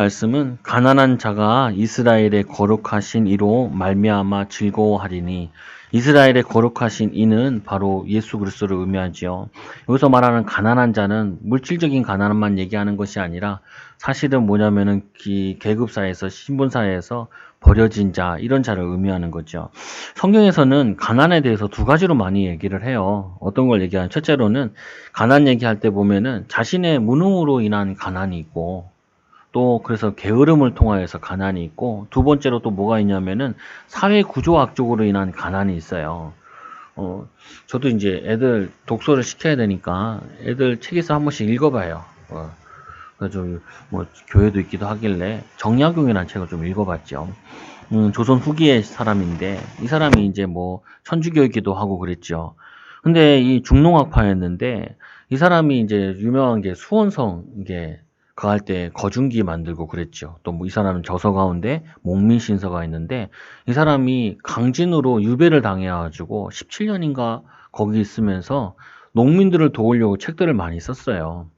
말씀은 가난한 자가 이스라엘의 거룩하신 이로 말미암아 즐거워하리니, 이스라엘의 거룩하신 이는 바로 예수 그리스도를 의미하지요. 여기서 말하는 가난한 자는 물질적인 가난만 얘기하는 것이 아니라 사실은 뭐냐면은 이 계급사에서 신분사회에서 버려진 자, 이런 자를 의미하는 거죠. 성경에서는 가난에 대해서 두 가지로 많이 얘기를 해요. 어떤 걸 얘기하냐? 첫째로는 가난 얘기할 때 보면은 자신의 무능으로 인한 가난이 있고, 또 그래서 게으름을 통하여서 가난이 있고, 두 번째로 또 뭐가 있냐면은 사회 구조학적으로 인한 가난이 있어요. 저도 이제 애들 독서를 시켜야 되니까 애들 책에서 한 번씩 읽어봐요. 그래서 뭐 교회도 있기도 하길래 정약용이라는 책을 좀 읽어봤죠. 조선 후기의 사람인데 이 사람이 이제 뭐 천주교이기도 하고 그랬죠. 근데 이 중농학파였는데 이 사람이 이제 유명한 게 수원성 이게 그할 때 거중기 만들고 그랬죠. 또 뭐 이 사람은 저서 가운데 목민신서가 있는데 이 사람이 강진으로 유배를 당해가지고 17년인가 거기 있으면서 농민들을 도우려고 책들을 많이 썼어요.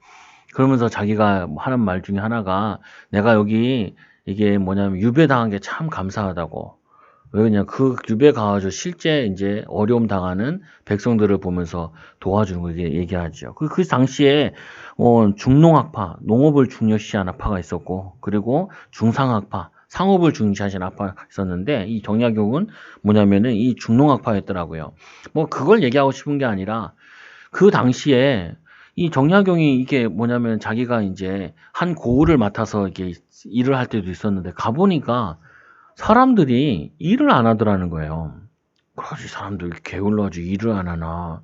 그러면서 자기가 하는 말 중에 하나가 내가 여기 이게 뭐냐면 유배당한 게 참 감사하다고. 왜 그냥 그 유배 가가지고 실제 이제 어려움 당하는 백성들을 보면서 도와주는 거 얘기하죠. 그 당시에 중농학파, 농업을 중요시하는 학파가 있었고, 그리고 중상학파, 상업을 중시하시는 학파가 있었는데 이 정약용은 뭐냐면은 이 중농학파였더라고요. 뭐 그걸 얘기하고 싶은 게 아니라 그 당시에 이 정약용이 이게 뭐냐면 자기가 이제 한 고을을 맡아서 이게 일을 할 때도 있었는데 가보니까 사람들이 일을 안 하더라는 거예요. 그러지 사람들 게을러지 일을 안 하나.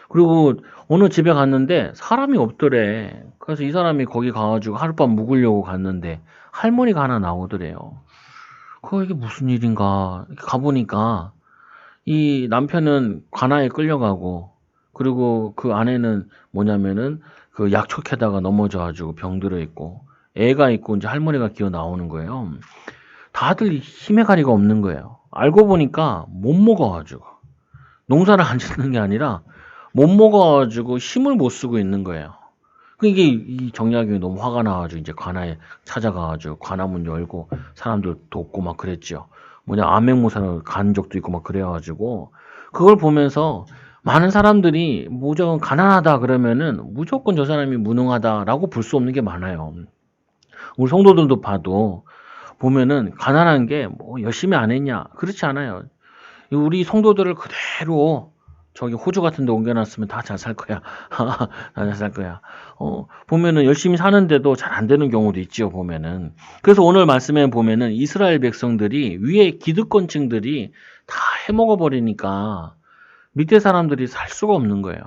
그리고 어느 집에 갔는데 사람이 없더래. 그래서 이 사람이 거기 가가지고 하룻밤 묵으려고 갔는데 할머니가 하나 나오더래요. 이게 무슨 일인가. 이렇게 가보니까 이 남편은 관아에 끌려가고, 그리고 그 아내는 뭐냐면은 그 약초캐다가 넘어져가지고 병들어 있고, 애가 있고 이제 할머니가 기어 나오는 거예요. 다들 힘의 가리가 없는 거예요. 알고 보니까 못 먹어가지고 농사를 안 짓는 게 아니라 못 먹어가지고 힘을 못 쓰고 있는 거예요. 이게 이 정약용이 너무 화가 나가지고 이제 관아에 찾아가가지고 관아문 열고 사람들 돕고 막 그랬죠. 암행무사를 간 적도 있고 막 그래가지고 그걸 보면서 많은 사람들이 무조건 가난하다 그러면은 무조건 저 사람이 무능하다라고 볼 수 없는 게 많아요. 우리 성도들도 봐도 보면은 가난한 게 뭐 열심히 안 했냐? 그렇지 않아요. 우리 성도들을 그대로 저기 호주 같은 데 옮겨놨으면 다 잘 살 거야. 다 잘 살 거야. 보면은 열심히 사는데도 잘 안 되는 경우도 있지요, 보면은. 그래서 오늘 말씀에 보면은 이스라엘 백성들이 위에 기득권층들이 다 해먹어 버리니까 밑에 사람들이 살 수가 없는 거예요.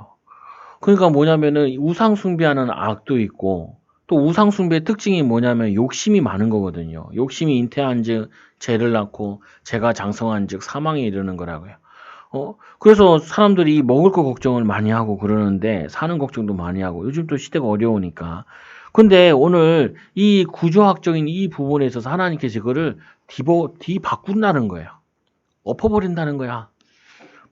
그러니까 뭐냐면은 우상 숭배하는 악도 있고, 또 우상 숭배의 특징이 뭐냐면 욕심이 많은 거거든요. 욕심이 잉태한즉 죄를 낳고 죄가 장성한즉 사망에 이르는 거라고요. 그래서 사람들이 먹을 거 걱정을 많이 하고 그러는데 사는 걱정도 많이 하고 요즘 또 시대가 어려우니까. 근데 오늘 이 구조학적인 이 부분에 있어서 하나님께서 그거를 뒤바꾼다는 거예요. 엎어버린다는 거야.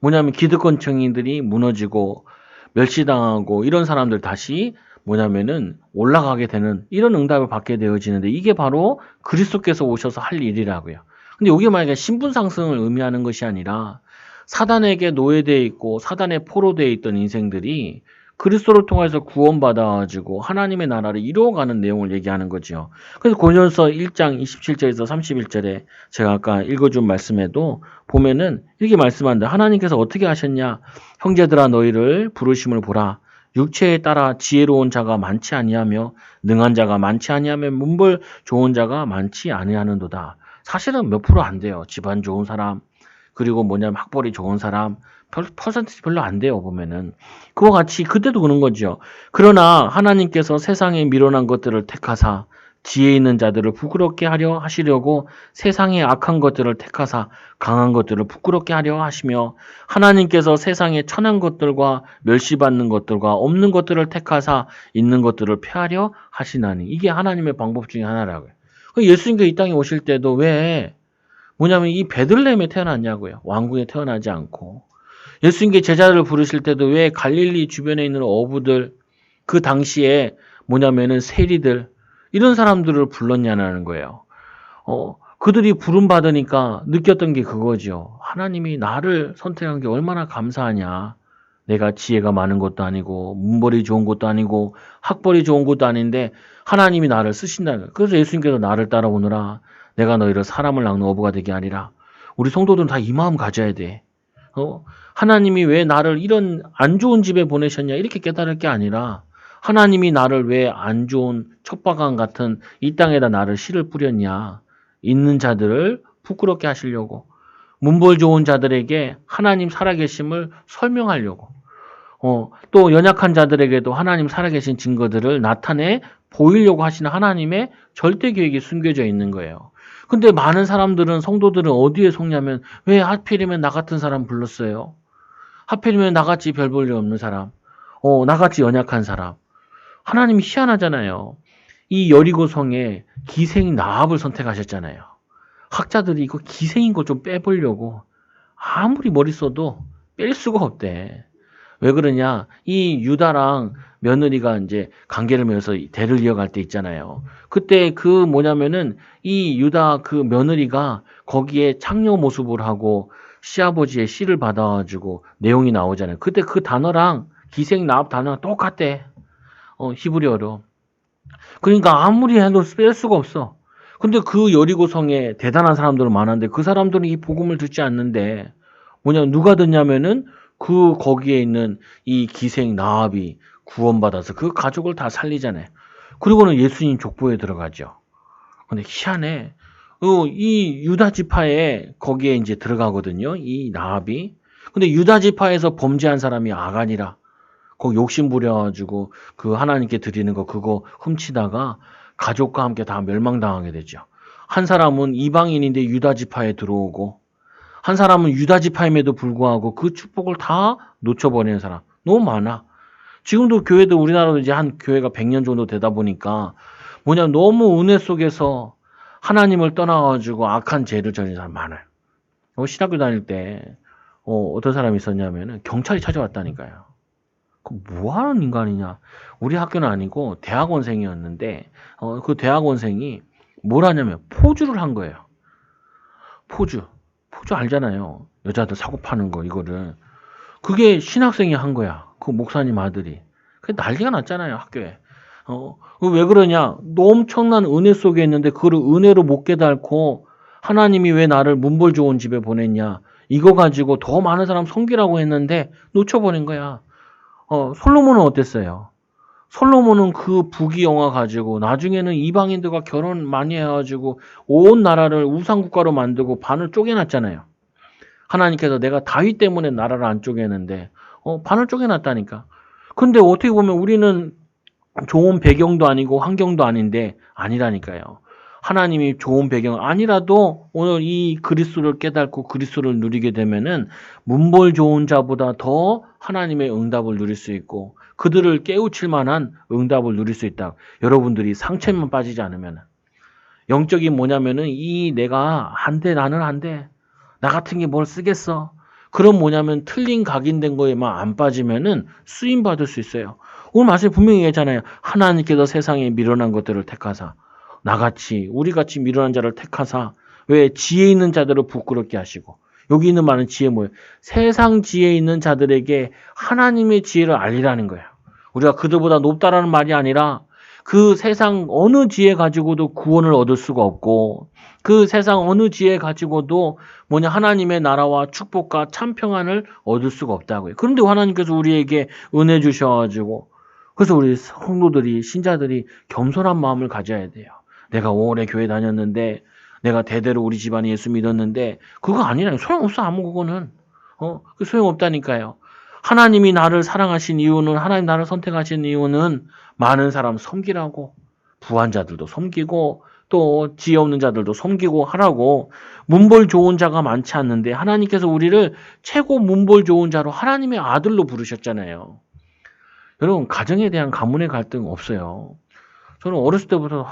뭐냐면 기득권층인들이 무너지고 멸시당하고 이런 사람들 다시 뭐냐면은 올라가게 되는 이런 응답을 받게 되어지는데 이게 바로 그리스도께서 오셔서 할 일이라고요. 근데 이게 만약에 신분 상승을 의미하는 것이 아니라 사단에게 노예되어 있고 사단에 포로되어 있던 인생들이 그리스도를 통해서 구원받아가지고 하나님의 나라를 이루어가는 내용을 얘기하는 거죠. 그래서 고린도서 1장 27절에서 31절에 제가 아까 읽어준 말씀에도 보면은 이렇게 말씀한다. 하나님께서 어떻게 하셨냐? 형제들아 너희를 부르심을 보라. 육체에 따라 지혜로운 자가 많지 아니하며 능한 자가 많지 아니하며 문벌 좋은 자가 많지 아니하는도다. 사실은 몇 프로 안 돼요. 집안 좋은 사람, 그리고 학벌이 좋은 사람, 퍼센티지 별로 안 돼요, 보면은. 그와 같이 그때도 그런 거죠. 그러나 하나님께서 세상에 미련한 것들을 택하사 지혜 있는 자들을 부끄럽게 하려 하시려고 세상의 악한 것들을 택하사 강한 것들을 부끄럽게 하려 하시며 하나님께서 세상의 천한 것들과 멸시받는 것들과 없는 것들을 택하사 있는 것들을 폐하려 하시나니 이게 하나님의 방법 중에 하나라고요. 예수님께서 이 땅에 오실 때도 왜 이 베들레헴에 태어났냐고요. 왕궁에 태어나지 않고. 예수님께 제자들을 부르실 때도 왜 갈릴리 주변에 있는 어부들, 그 당시에 세리들, 이런 사람들을 불렀냐는 거예요. 그들이 부름받으니까 느꼈던 게 그거죠. 하나님이 나를 선택한 게 얼마나 감사하냐. 내가 지혜가 많은 것도 아니고 문벌이 좋은 것도 아니고 학벌이 좋은 것도 아닌데 하나님이 나를 쓰신다는 거예요. 그래서 예수님께서 나를 따라오느라 내가 너희를 사람을 낚는 어부가 되게 하리라. 우리 성도들은 다 이 마음 가져야 돼. 하나님이 왜 나를 이런 안 좋은 집에 보내셨냐 이렇게 깨달을 게 아니라 하나님이 나를 왜 안 좋은 척박한 같은 이 땅에다 나를 씨를 뿌렸냐. 있는 자들을 부끄럽게 하시려고 문벌 좋은 자들에게 하나님 살아계심을 설명하려고 또 연약한 자들에게도 하나님 살아계신 증거들을 나타내 보이려고 하시는 하나님의 절대 계획이 숨겨져 있는 거예요. 근데 많은 사람들은 성도들은 어디에 속냐면 왜 하필이면 나 같은 사람 불렀어요? 하필이면 나같이 별 볼 일 없는 사람, 나같이 연약한 사람. 하나님이 희한하잖아요. 이 여리고성에 기생 라합을 선택하셨잖아요. 학자들이 이거 기생인 거 좀 빼보려고 아무리 머리 써도 뺄 수가 없대. 왜 그러냐? 이 유다랑 며느리가 이제 관계를 맺어서 대를 이어갈 때 있잖아요. 그때 그 뭐냐면은 이 유다 그 며느리가 거기에 창녀 모습을 하고 시아버지의 씨를 받아가지고 내용이 나오잖아요. 그때 그 단어랑 기생 라합 단어가 똑같대. 히브리어로. 그러니까 아무리 해도 뺄 수가 없어. 근데 그 여리고성에 대단한 사람들은 많은데 그 사람들은 이 복음을 듣지 않는데 누가 듣냐면은 그 거기에 있는 이 기생 라합이 구원받아서 그 가족을 다 살리잖아요. 그리고는 예수님 족보에 들어가죠. 근데 희한해. 이 유다 지파에 거기에 이제 들어가거든요. 이 라합이. 근데 유다 지파에서 범죄한 사람이 아간이라. 거기 욕심 부려가지고 그 하나님께 드리는 거 그거 훔치다가 가족과 함께 다 멸망당하게 되죠. 한 사람은 이방인인데 유다 지파에 들어오고 한 사람은 유다 지파임에도 불구하고 그 축복을 다 놓쳐버리는 사람 너무 많아. 지금도 교회도 우리나라도 이제 한 교회가 100년 정도 되다 보니까 너무 은혜 속에서 하나님을 떠나가지고 악한 죄를 저지른 사람 많아요. 신학교 다닐 때 어떤 사람이 있었냐면은 경찰이 찾아왔다니까요. 뭐하는 인간이냐. 우리 학교는 아니고 대학원생이었는데 그 대학원생이 뭘 하냐면 포주를 한 거예요. 포주 알잖아요. 여자들 사고 파는 거 이거를. 그게 신학생이 한 거야. 그 목사님 아들이. 그게 난리가 났잖아요 학교에. 왜 그러냐. 엄청난 은혜 속에 있는데 그걸 은혜로 못 깨닫고 하나님이 왜 나를 문벌 좋은 집에 보냈냐. 이거 가지고 더 많은 사람 섬기라고 했는데 놓쳐버린 거야. 솔로몬은 어땠어요? 솔로몬은 그 부귀영화 가지고 나중에는 이방인들과 결혼 많이 해가지고 온 나라를 우상국가로 만들고 반을 쪼개놨잖아요. 하나님께서 내가 다윗 때문에 나라를 안 쪼개는데 반을 쪼개놨다니까. 근데 어떻게 보면 우리는 좋은 배경도 아니고 환경도 아닌데 아니라니까요. 하나님이 좋은 배경 아니라도 오늘 이 그리스도를 깨닫고 그리스도를 누리게 되면은 문벌 좋은 자보다 더 하나님의 응답을 누릴 수 있고 그들을 깨우칠 만한 응답을 누릴 수 있다. 여러분들이 상처만 빠지지 않으면 영적인 뭐냐면은 내가 안 돼, 나는 안 돼. 나 같은 게 뭘 쓰겠어. 그럼 뭐냐면 틀린 각인된 거에만 안 빠지면은 쓰임 받을 수 있어요. 오늘 말씀에 분명히 얘기했잖아요. 하나님께서 세상에 미련한 것들을 택하사 나같이 우리같이 미련한 자를 택하사 왜 지혜 있는 자들을 부끄럽게 하시고 여기 있는 많은 지혜 뭐예요? 세상 지혜 있는 자들에게 하나님의 지혜를 알리라는 거예요. 우리가 그들보다 높다라는 말이 아니라 그 세상 어느 지혜 가지고도 구원을 얻을 수가 없고 그 세상 어느 지혜 가지고도 하나님의 나라와 축복과 참 평안을 얻을 수가 없다고요. 그런데 하나님께서 우리에게 은혜 주셔가지고 그래서 우리 성도들이 신자들이 겸손한 마음을 가져야 돼요. 내가 오래 교회 다녔는데 내가 대대로 우리 집안이 예수 믿었는데 그거 아니라 소용없어. 아무 그거는 그 소용없다니까요. 하나님이 나를 사랑하신 이유는 하나님 나를 선택하신 이유는 많은 사람 섬기라고 부한 자들도 섬기고 또 지혜 없는 자들도 섬기고 하라고 문벌 좋은 자가 많지 않는데 하나님께서 우리를 최고 문벌 좋은 자로 하나님의 아들로 부르셨잖아요. 여러분 가정에 대한 가문의 갈등 없어요. 저는 어렸을 때부터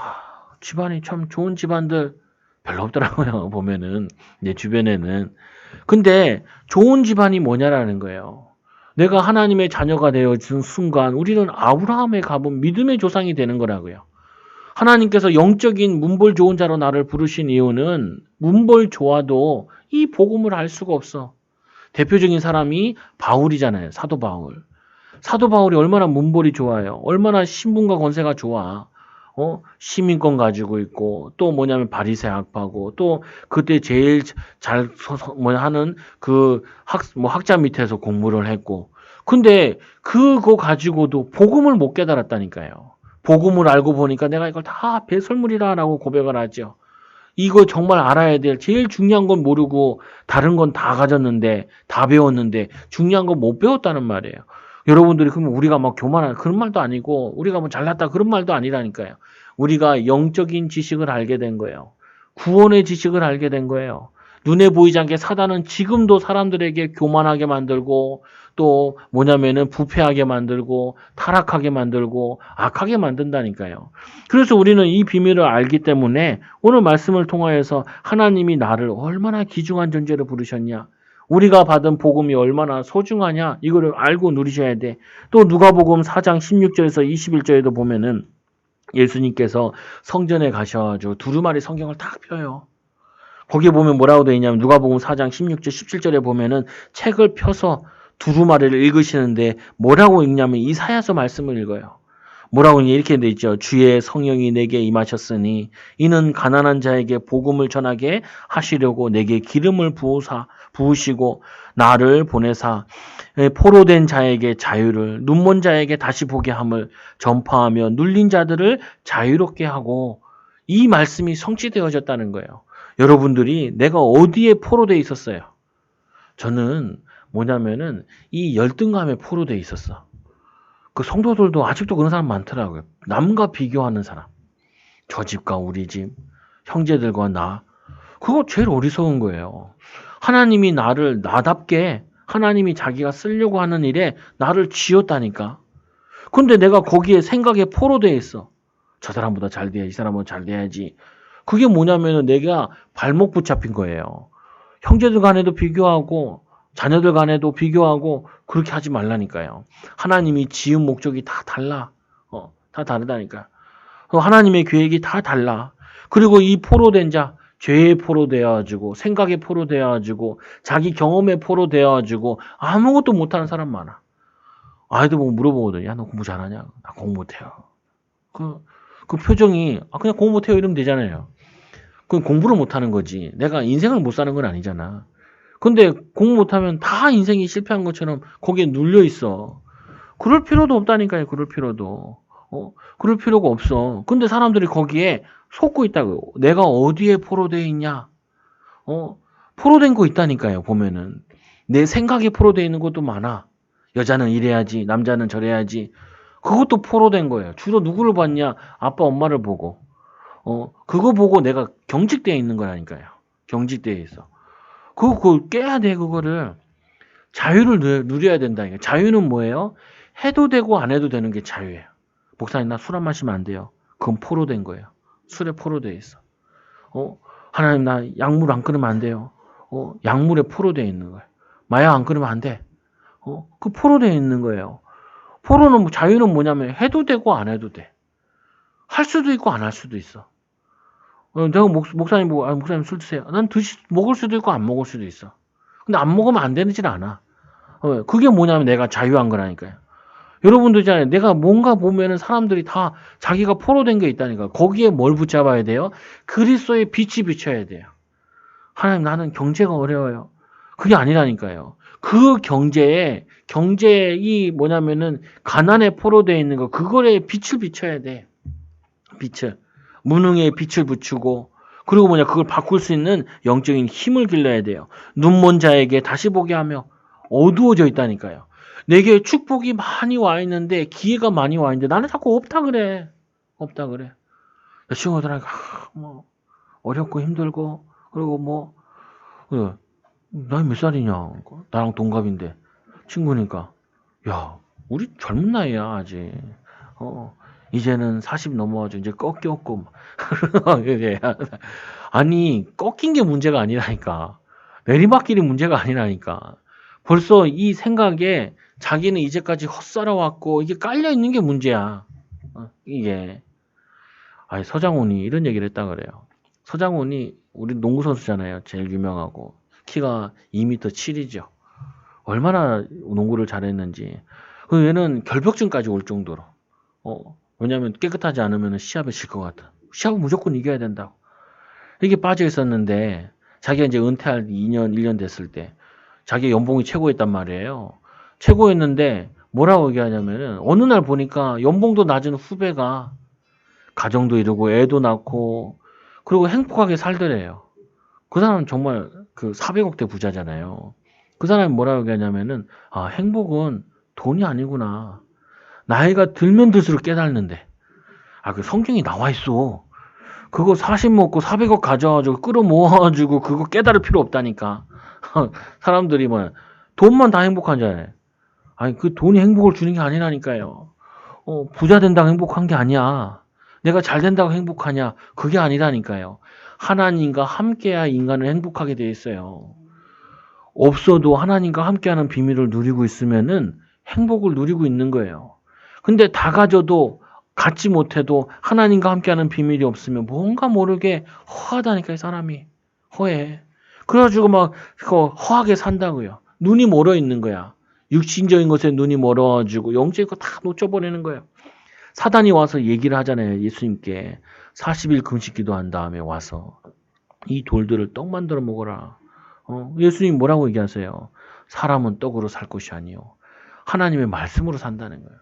집안이 참 좋은 집안들 별로 없더라고요. 보면은 내 주변에는. 근데 좋은 집안이 뭐냐라는 거예요. 내가 하나님의 자녀가 되어진 순간 우리는 아브라함의 가문 믿음의 조상이 되는 거라고요. 하나님께서 영적인 문벌 좋은 자로 나를 부르신 이유는 문벌 좋아도 이 복음을 알 수가 없어. 대표적인 사람이 바울이잖아요. 사도 바울. 사도 바울이 얼마나 문벌이 좋아요. 얼마나 신분과 권세가 좋아. 시민권 가지고 있고 또 뭐냐면 바리새 학파고 또 그때 제일 잘 하는 그 학자 밑에서 공부를 했고 근데 그거 가지고도 복음을 못 깨달았다니까요. 복음을 알고 보니까 내가 이걸 다 배설물이라고 고백을 하죠. 이거 정말 알아야 될 제일 중요한 건 모르고 다른 건 다 가졌는데 다 배웠는데 중요한 건 못 배웠다는 말이에요. 여러분들이 그러면 우리가 막 교만한 그런 말도 아니고 우리가 뭐 잘났다 그런 말도 아니라니까요. 우리가 영적인 지식을 알게 된 거예요. 구원의 지식을 알게 된 거예요. 눈에 보이지 않게 사단은 지금도 사람들에게 교만하게 만들고 또 뭐냐면은 부패하게 만들고 타락하게 만들고 악하게 만든다니까요. 그래서 우리는 이 비밀을 알기 때문에 오늘 말씀을 통하여서 하나님이 나를 얼마나 귀중한 존재로 부르셨냐. 우리가 받은 복음이 얼마나 소중하냐 이거를 알고 누리셔야 돼. 또 누가복음 4장 16절에서 21절에도 보면은 예수님께서 성전에 가셔가지고 두루마리 성경을 딱 펴요. 거기에 보면 뭐라고 되어 있냐면 누가복음 4장 16절 17절에 보면은 책을 펴서 두루마리를 읽으시는데 뭐라고 읽냐면 이사야서 말씀을 읽어요. 뭐라고 이렇게 돼 있죠. 주의 성령이 내게 임하셨으니 이는 가난한 자에게 복음을 전하게 하시려고 내게 기름을 부으시고 나를 보내사 포로된 자에게 자유를 눈먼 자에게 다시 보게 함을 전파하며 눌린 자들을 자유롭게 하고 이 말씀이 성취되어졌다는 거예요. 여러분들이 내가 어디에 포로되어 있었어요? 저는 뭐냐면은 이 열등감에 포로되어 있었어. 그 성도들도 아직도 그런 사람 많더라고요. 남과 비교하는 사람. 저 집과 우리 집, 형제들과 나. 그거 제일 어리석은 거예요. 하나님이 나를 나답게 하나님이 자기가 쓰려고 하는 일에 나를 지었다니까. 근데 내가 거기에 생각에 포로되어 있어. 저 사람보다 잘 돼야지, 이 사람보다 잘 돼야지. 그게 뭐냐면은 내가 발목 붙잡힌 거예요. 형제들 간에도 비교하고 자녀들 간에도 비교하고 그렇게 하지 말라니까요. 하나님이 지은 목적이 다 달라. 다 다르다니까. 하나님의 계획이 다 달라. 그리고 이 포로된 자, 죄에 포로되어가지고 생각에 포로되어가지고 자기 경험에 포로되어가지고 아무것도 못하는 사람 많아. 아이들 보고 물어보거든. 야, 너 공부 잘하냐? 나 공부 못해요. 그 표정이 그냥 공부 못해요 이러면 되잖아요. 그건 공부를 못하는 거지. 내가 인생을 못 사는 건 아니잖아. 근데 공부 못하면 다 인생이 실패한 것처럼 거기에 눌려 있어. 그럴 필요도 없다니까요. 그럴 필요도. 그럴 필요가 없어. 근데 사람들이 거기에 속고 있다고. 내가 어디에 포로되어 있냐? 포로된 거 있다니까요. 보면은 내 생각에 포로되어 있는 것도 많아. 여자는 이래야지, 남자는 저래야지. 그것도 포로된 거예요. 주로 누구를 봤냐? 아빠, 엄마를 보고. 그거 보고 내가 경직되어 있는 거라니까요. 경직되어 있어. 그거 깨야 돼, 그거를. 자유를 누려야 된다니까. 자유는 뭐예요? 해도 되고 안 해도 되는 게 자유예요. 목사님, 나 술 안 마시면 안 돼요. 그건 포로된 거예요. 술에 포로되어 있어. 하나님, 나 약물 안 끊으면 안 돼요. 약물에 포로되어 있는 거예요. 마약 안 끊으면 안 돼. 그 포로되어 있는 거예요. 자유는 뭐냐면 해도 되고 안 해도 돼. 할 수도 있고 안 할 수도 있어. 내가 목사님 보고 목사님 술 드세요. 난 먹을 수도 있고 안 먹을 수도 있어. 근데 안 먹으면 안 되진 않아. 그게 뭐냐면 내가 자유한 거라니까요. 여러분도 있잖아요. 내가 뭔가 보면은 사람들이 다 자기가 포로된 게 있다니까. 거기에 뭘 붙잡아야 돼요? 그리스도의 빛이 비춰야 돼요. 하나님, 나는 경제가 어려워요. 그게 아니라니까요. 그 경제에 뭐냐면은 가난에 포로되어 있는 거 그거에 빛을 비춰야 돼. 빛을. 무능에 빛을 비추고 그리고 그걸 바꿀 수 있는 영적인 힘을 길러야 돼요. 눈먼 자에게 다시 보게 하며 어두워져 있다니까요. 내게 축복이 많이 와 있는데 기회가 많이 와 있는데 나는 자꾸 없다 그래. 없다 그래. 친구들한테 어렵고 힘들고 그리고 나이 몇 살이냐? 나랑 동갑인데 친구니까 야, 우리 젊은 나이야 아직. 이제는 40 넘어가지고 이제 꺾였고 아니 꺾인 게 문제가 아니라니까. 내리막길이 문제가 아니라니까. 벌써 이 생각에 자기는 이제까지 헛살아왔고 이게 깔려 있는 게 문제야. 이게 아니, 서장훈이 이런 얘기를 했다 그래요. 서장훈이 우리 농구 선수잖아요. 제일 유명하고. 키가 2m 7이죠. 얼마나 농구를 잘했는지. 그 얘는 결벽증까지 올 정도로. 왜냐면 깨끗하지 않으면 시합에 질 것 같아. 시합은 무조건 이겨야 된다고. 이게 빠져 있었는데 자기가 이제 은퇴할 2년, 1년 됐을 때 자기 연봉이 최고였단 말이에요. 최고였는데 뭐라고 얘기하냐면은 어느 날 보니까 연봉도 낮은 후배가 가정도 이루고 애도 낳고 그리고 행복하게 살더래요. 그 사람은 정말 그 400억대 부자잖아요. 그 사람이 뭐라고 얘기하냐면은 행복은 돈이 아니구나. 나이가 들면 들수록 깨닫는데. 그 성경이 나와 있어. 그거 40 먹고 400억 가져와가지고 끌어모아가지고 그거 깨달을 필요 없다니까. 사람들이 돈만 다 행복한 줄 알아요. 아니 그 돈이 행복을 주는 게 아니라니까요. 부자 된다고 행복한 게 아니야. 내가 잘 된다고 행복하냐? 그게 아니라니까요. 하나님과 함께해야 인간은 행복하게 돼 있어요. 없어도 하나님과 함께하는 비밀을 누리고 있으면은 행복을 누리고 있는 거예요. 근데 다 가져도 갖지 못해도 하나님과 함께하는 비밀이 없으면 뭔가 모르게 허하다니까요, 사람이. 허해. 그래가지고 허하게 산다고요. 눈이 멀어 있는 거야. 육신적인 것에 눈이 멀어가지고 영적인 거 다 놓쳐버리는 거예요. 사단이 와서 얘기를 하잖아요, 예수님께. 40일 금식 기도한 다음에 와서 이 돌들을 떡 만들어 먹어라. 예수님 뭐라고 얘기하세요? 사람은 떡으로 살 것이 아니요. 하나님의 말씀으로 산다는 거예요.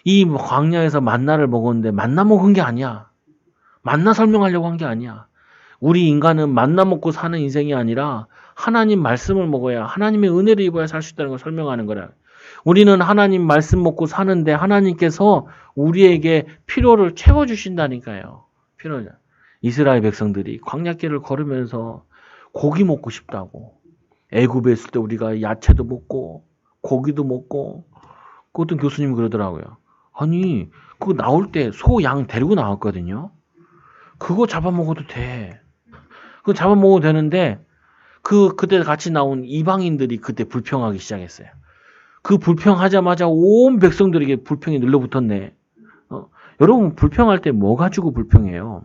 이 광야에서 만나를 먹었는데 만나 먹은 게 아니야. 만나 설명하려고 한 게 아니야. 우리 인간은 만나 먹고 사는 인생이 아니라 하나님 말씀을 먹어야 하나님의 은혜를 입어야 살 수 있다는 걸 설명하는 거라. 우리는 하나님 말씀 먹고 사는데 하나님께서 우리에게 필요를 채워주신다니까요. 필요를. 이스라엘 백성들이 광야길을 걸으면서 고기 먹고 싶다고. 애굽에 있을 때 우리가 야채도 먹고 고기도 먹고 그 어떤 교수님이 그러더라고요. 아니 그거 나올 때 소, 양 데리고 나왔거든요. 그거 잡아먹어도 돼. 그거 잡아먹어도 되는데 그때 같이 나온 이방인들이 그때 불평하기 시작했어요. 그 불평하자마자 온 백성들에게 불평이 눌러붙었네. 여러분 불평할 때 뭐 가지고 불평해요?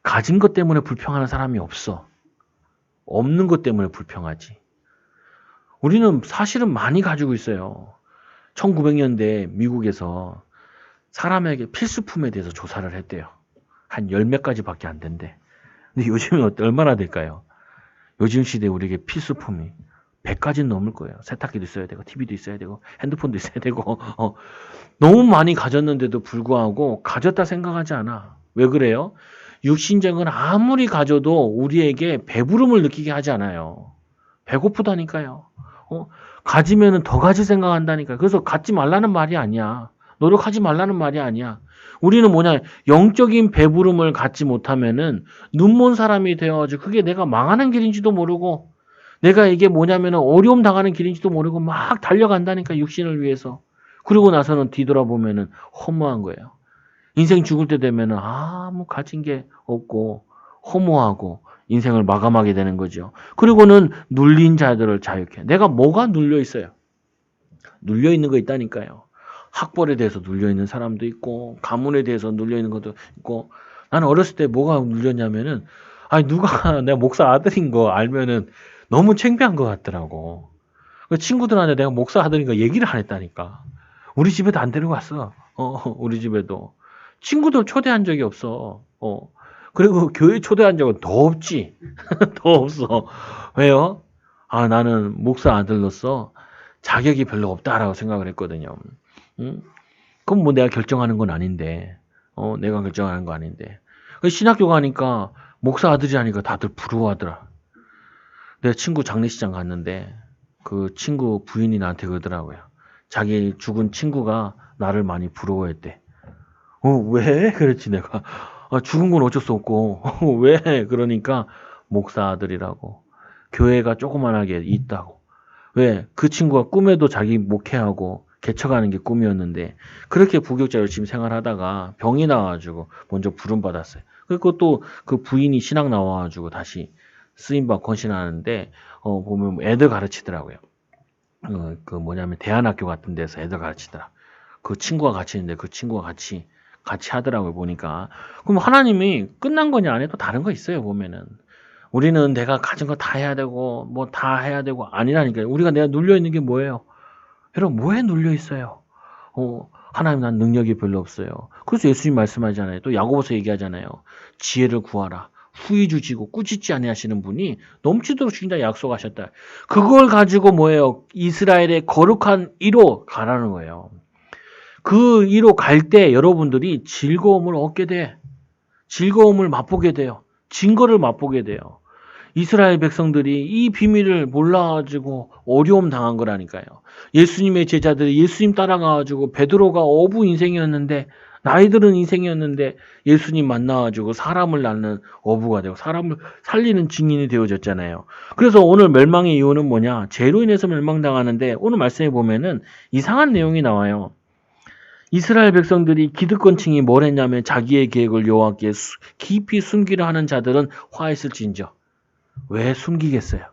가진 것 때문에 불평하는 사람이 없어. 없는 것 때문에 불평하지. 우리는 사실은 많이 가지고 있어요. 1900년대 미국에서 사람에게 필수품에 대해서 조사를 했대요. 한 10몇 가지밖에 안 된대. 근데 요즘은 얼마나 될까요? 요즘 시대에 우리에게 필수품이 100가지는 넘을 거예요. 세탁기도 있어야 되고 TV도 있어야 되고 핸드폰도 있어야 되고 너무 많이 가졌는데도 불구하고 가졌다 생각하지 않아. 왜 그래요? 육신적은 아무리 가져도 우리에게 배부름을 느끼게 하지 않아요. 배고프다니까요. 가지면은 더 가질 생각한다니까요. 그래서 갖지 말라는 말이 아니야. 노력하지 말라는 말이 아니야. 우리는 영적인 배부름을 갖지 못하면은 눈먼 사람이 되어가지고 그게 내가 망하는 길인지도 모르고 내가 이게 어려움 당하는 길인지도 모르고 막 달려간다니까 육신을 위해서. 그러고 나서는 뒤돌아보면은 허무한 거예요. 인생 죽을 때 되면은 아무 가진 게 없고 허무하고 인생을 마감하게 되는 거죠. 그리고는 눌린 자들을 자유케. 내가 뭐가 눌려 있어요? 눌려 있는 거 있다니까요. 학벌에 대해서 눌려 있는 사람도 있고 가문에 대해서 눌려 있는 것도 있고 나는 어렸을 때 뭐가 눌렸냐면은 누가 내가 목사 아들인 거 알면은 너무 창피한 것 같더라고. 친구들한테 내가 목사 아들인 거 얘기를 안 했다니까. 우리 집에도 안 데리고 갔어. 우리 집에도. 친구들 초대한 적이 없어. 그리고 교회 초대한 적은 더 없지. 더 없어. 왜요? 나는 목사 아들로서 자격이 별로 없다라고 생각을 했거든요. 응? 그럼 내가 결정하는 건 아닌데. 내가 결정하는 거 아닌데. 신학교 가니까 목사 아들이라니까 다들 부러워하더라. 내 친구 장례식장 갔는데 그 친구 부인이 나한테 그러더라고요. 자기 죽은 친구가 나를 많이 부러워했대. 왜? 그랬지 내가. 죽은 건 어쩔 수 없고 왜? 그러니까 목사 아들이라고. 교회가 조그만하게 있다고. 왜? 그 친구가 꿈에도 자기 목회하고 개척하는 게 꿈이었는데 그렇게 부교자 열심히 생활하다가 병이 나와가지고 먼저 부름받았어요. 그리고 또 그 부인이 신학 나와가지고 다시 쓰임받고 헌신하는데 보면 애들 가르치더라고요. 대안학교 같은 데서 애들 가르치더라. 그 친구가 같이 있는데 그 친구가 같이 같이 하더라고요, 보니까. 그럼 하나님이 끝난 거냐 안 해도 다른 거 있어요, 보면은. 우리는 내가 가진 거 다 해야 되고 뭐 다 해야 되고 아니라니까요. 우리가 내가 눌려 있는 게 뭐예요? 여러분 뭐에 눌려 있어요? 하나님 난 능력이 별로 없어요. 그래서 예수님 말씀하잖아요. 또 야고보서 얘기하잖아요. 지혜를 구하라. 후히 주시고 꾸짖지 아니하시는 분이 넘치도록 주신다 약속하셨다. 그걸 가지고 뭐예요? 이스라엘의 거룩한 이로 가라는 거예요. 그 이로 갈 때 여러분들이 즐거움을 얻게 돼. 즐거움을 맛보게 돼요. 증거를 맛보게 돼요. 이스라엘 백성들이 이 비밀을 몰라가지고 어려움 당한 거라니까요. 예수님의 제자들이 예수님 따라가가지고 베드로가 어부 인생이었는데 나이 들은 인생이었는데 예수님 만나가지고 사람을 낳는 어부가 되고 사람을 살리는 증인이 되어졌잖아요. 그래서 오늘 멸망의 이유는 뭐냐? 죄로 인해서 멸망당하는데 오늘 말씀에 보면은 이상한 내용이 나와요. 이스라엘 백성들이 기득권층이 뭘 했냐면 자기의 계획을 여호와께 깊이 숨기려 하는 자들은 화했을진저. 왜 숨기겠어요?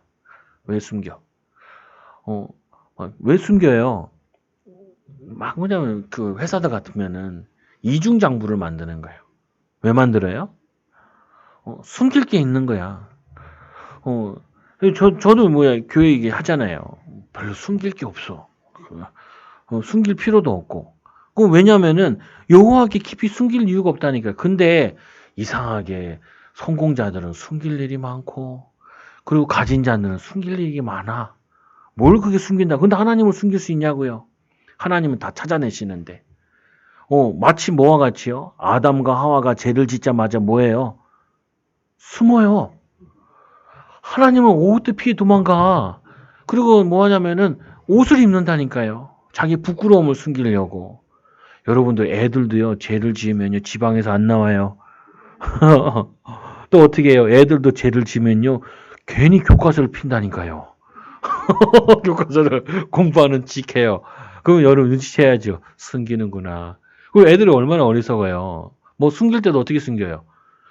왜 숨겨? 왜 숨겨요? 막 뭐냐면 그 회사들 같으면은 이중장부를 만드는 거예요. 왜 만들어요? 숨길 게 있는 거야. 저도 뭐야 교회 얘기 하잖아요. 별로 숨길 게 없어. 숨길 필요도 없고. 왜냐면은 여호와께 깊이 숨길 이유가 없다니까. 근데 이상하게 성공자들은 숨길 일이 많고 그리고 가진 자들은 숨길 일이 많아. 뭘 그게 숨긴다. 근데 하나님을 숨길 수 있냐고요. 하나님은 다 찾아내시는데. 마치 뭐와 같이요? 아담과 하와가 죄를 짓자마자 뭐예요? 숨어요. 하나님은 오후 때 피해 도망가. 그리고 뭐 하냐면은 옷을 입는다니까요. 자기 부끄러움을 숨기려고. 여러분들 애들도요. 죄를 지으면요. 지방에서 안 나와요. 또 어떻게 해요? 애들도 죄를 지면요. 괜히 교과서를 핀다니까요. 교과서를 공부하는 칙해요. 그럼 여러분 눈치채야죠. 숨기는구나. 그리고 애들이 얼마나 어리석어요. 뭐 숨길 때도 어떻게 숨겨요?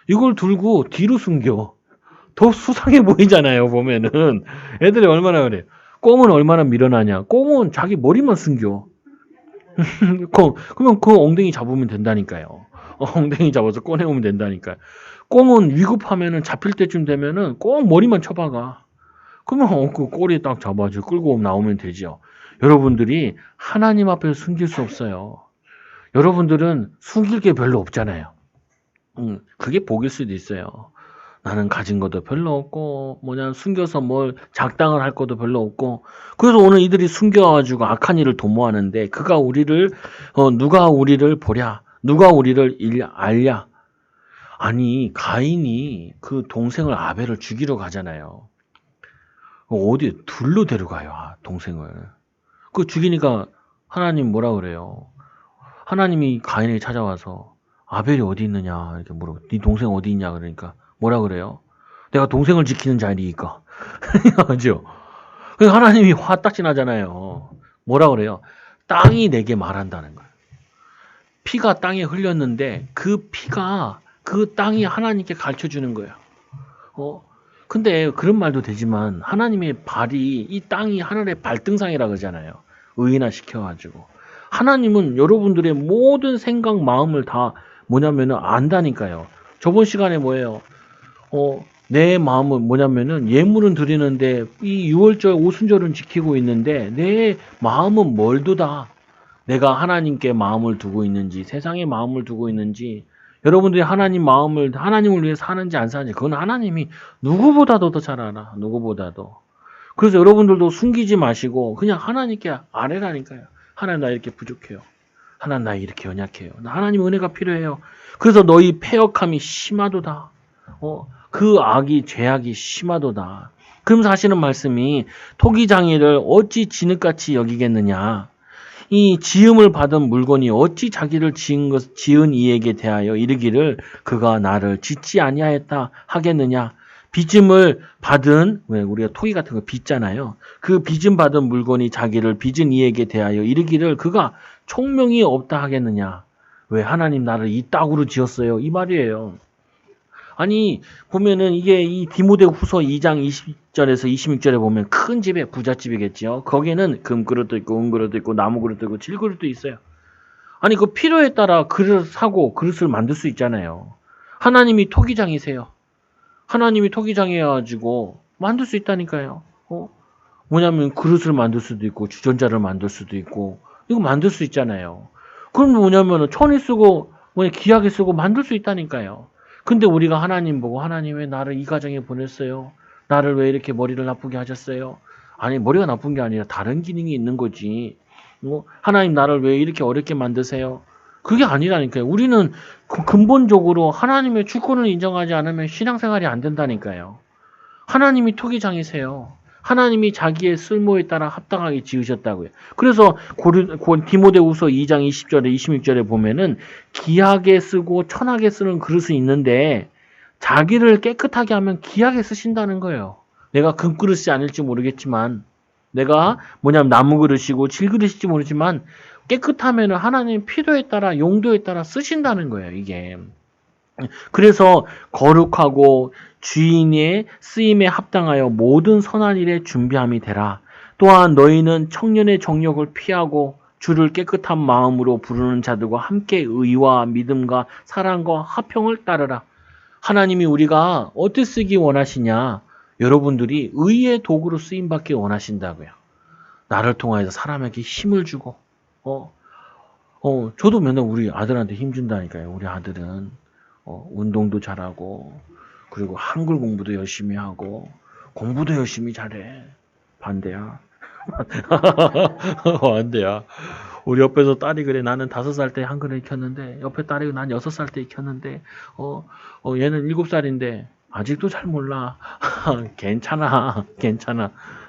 이걸 들고 뒤로 숨겨. 더 수상해 보이잖아요. 보면은 애들이 얼마나 그래요. 꽁은 얼마나 밀어나냐. 꽁은 자기 머리만 숨겨. 그러면 그 엉덩이 잡으면 된다니까요. 엉덩이 잡아서 꺼내오면 된다니까요. 꽁은 위급하면은 잡힐 때쯤 되면은 꼭 머리만 쳐박아. 그러면 그 꼬리 딱 잡아줘 끌고 나오면 되죠. 여러분들이 하나님 앞에서 숨길 수 없어요. 여러분들은 숨길 게 별로 없잖아요. 그게 복일 수도 있어요. 나는 가진 것도 별로 없고 숨겨서 뭘 작당을 할 것도 별로 없고 그래서 오늘 이들이 숨겨가지고 악한 일을 도모하는데 누가 우리를 보랴 누가 우리를 알랴. 아니 가인이 그 동생을 아벨을 죽이러 가잖아요. 어디 둘로 데려가요 동생을. 그 죽이니까 하나님 뭐라 그래요? 하나님이 가인에게 찾아와서 아벨이 어디 있느냐 이렇게 물어보. 네 동생 어디 있냐 그러니까 뭐라 그래요? 내가 동생을 지키는 자리니까. 그죠? 그래서 하나님이 화딱지 나잖아요. 뭐라 그래요? 땅이 내게 말한다는 거예요. 피가 땅에 흘렸는데 그 피가 그 땅이 하나님께 가르쳐 주는 거예요. 근데 그런 말도 되지만 하나님의 발이 이 땅이 하늘의 발등상이라 그러잖아요. 의인화 시켜가지고. 하나님은 여러분들의 모든 생각, 마음을 다 안다니까요. 저번 시간에 뭐예요? 내 마음은 예물은 드리는데 이 6월절 오순절은 지키고 있는데 내 마음은 멀도다. 내가 하나님께 마음을 두고 있는지 세상에 마음을 두고 있는지 여러분들이 하나님을 위해 사는지 안 사는지 그건 하나님이 누구보다도 더 잘 알아. 누구보다도. 그래서 여러분들도 숨기지 마시고 그냥 하나님께 아뢰라니까요. 하나님 나 이렇게 부족해요. 하나님 나 이렇게 연약해요. 나 하나님 은혜가 필요해요. 그래서 너희 패역함이 심하도다. 그 죄악이 심하도다. 그러면서 하시는 말씀이 토기장이를 어찌 진흙같이 여기겠느냐. 이 지음을 받은 물건이 어찌 자기를 지은 이에게 대하여 이르기를 그가 나를 짓지 아니하였다 하겠느냐. 빚음을 받은 우리가 토기 같은 거 빚잖아요. 그 빚음 받은 물건이 자기를 빚은 이에게 대하여 이르기를 그가 총명이 없다 하겠느냐. 왜 하나님 나를 이 땅으로 지었어요. 이 말이에요. 아니 보면은 이게 이 디모데후서 2장 20절에서 26절에 보면 큰 집에 부잣집이겠죠. 거기에는 금그릇도 있고 은그릇도 있고 나무그릇도 있고 질그릇도 있어요. 아니 그 필요에 따라 그릇을 사고 그릇을 만들 수 있잖아요. 하나님이 토기장이세요. 하나님이 토기장이어가지고 만들 수 있다니까요. 뭐냐면 그릇을 만들 수도 있고 주전자를 만들 수도 있고 이거 만들 수 있잖아요. 그럼 뭐냐면 천이 쓰고 기하게 쓰고 만들 수 있다니까요. 근데 우리가 하나님 보고 하나님 왜 나를 이 가정에 보냈어요? 나를 왜 이렇게 머리를 나쁘게 하셨어요? 아니 머리가 나쁜 게 아니라 다른 기능이 있는 거지. 하나님 나를 왜 이렇게 어렵게 만드세요? 그게 아니라니까요. 우리는 근본적으로 하나님의 주권을 인정하지 않으면 신앙생활이 안 된다니까요. 하나님이 토기장이세요. 하나님이 자기의 쓸모에 따라 합당하게 지으셨다고요. 그래서 디모데후서 2장 20절에 26절에 보면은 기하게 쓰고 천하게 쓰는 그릇이 있는데 자기를 깨끗하게 하면 기하게 쓰신다는 거예요. 내가 금그릇이 아닐지 모르겠지만 내가 나무 그릇이고 질그릇일지 모르지만 깨끗하면 하나님 필요에 따라 용도에 따라 쓰신다는 거예요. 이게. 그래서 거룩하고 주인의 쓰임에 합당하여 모든 선한 일에 준비함이 되라. 또한 너희는 청년의 정욕을 피하고 주를 깨끗한 마음으로 부르는 자들과 함께 의와 믿음과 사랑과 화평을 따르라. 하나님이 우리가 어떻게 쓰기 원하시냐? 여러분들이 의의 도구로 쓰임받기 원하신다고요. 나를 통하여서 사람에게 힘을 주고 저도 맨날 우리 아들한테 힘 준다니까요. 우리 아들은 운동도 잘하고 그리고 한글 공부도 열심히 하고 공부도 열심히 잘해. 반대야. 반대야. 우리 옆에서 딸이 그래. 나는 5살 때 한글을 익혔는데 옆에 딸이 난 6살 때 익혔는데 얘는 7살인데 아직도 잘 몰라. 괜찮아.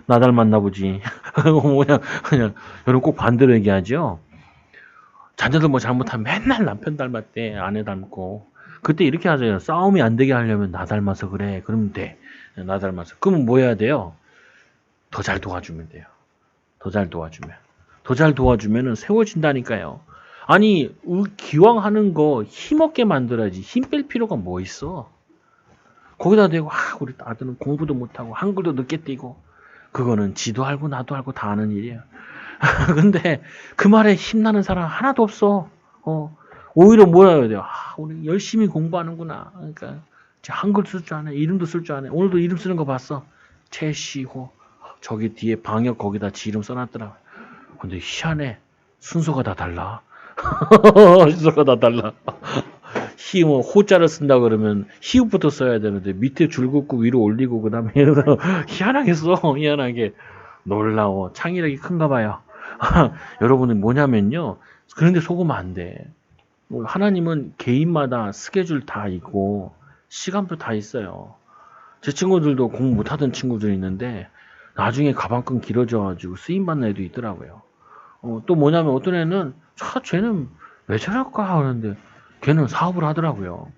나 닮았나 보지. 그냥 여러분 꼭 반대로 얘기하죠. 자녀들 뭐 잘못하면 맨날 남편 닮았대. 아내 닮고. 그때 이렇게 하잖아요. 싸움이 안 되게 하려면 나 닮아서 그래. 그러면 돼. 나 닮아서. 그러면 뭐 해야 돼요? 더 잘 도와주면 돼요. 더 잘 도와주면은 세워진다니까요. 아니, 기왕 하는 거 힘없게 만들어야지. 힘 뺄 필요가 뭐 있어? 거기다 대고, 우리 아들은 공부도 못하고, 한글도 늦게 띄고, 그거는 지도 알고 나도 알고 다 아는 일이에요. 근데 그 말에 힘나는 사람 하나도 없어. 오히려 뭐라 해야 돼요? 우리 열심히 공부하는구나. 그러니까 한글 쓸 줄 아네. 이름도 쓸 줄 아네. 오늘도 이름 쓰는 거 봤어. 최시호. 저기 뒤에 방역 거기다 지 이름 써놨더라. 근데 희한해. 순서가 다 달라. 순서가 다 달라. 호자를 쓴다 그러면 히읗부터 써야 되는데 밑에 줄 긋고 위로 올리고 그 다음에 희한하게 써. 희한하게. 놀라워. 창의력이 큰가 봐요. 여러분은 뭐냐면요. 그런데 속으면 안 돼. 하나님은 개인마다 스케줄 다 있고 시간도 다 있어요. 제 친구들도 공부 못하던 친구들이 있는데 나중에 가방끈 길어져가지고 쓰임받는 애도 있더라고요. 또 뭐냐면 어떤 애는 쟤는 왜 저럴까 하는데 걔는 사업을 하더라고요.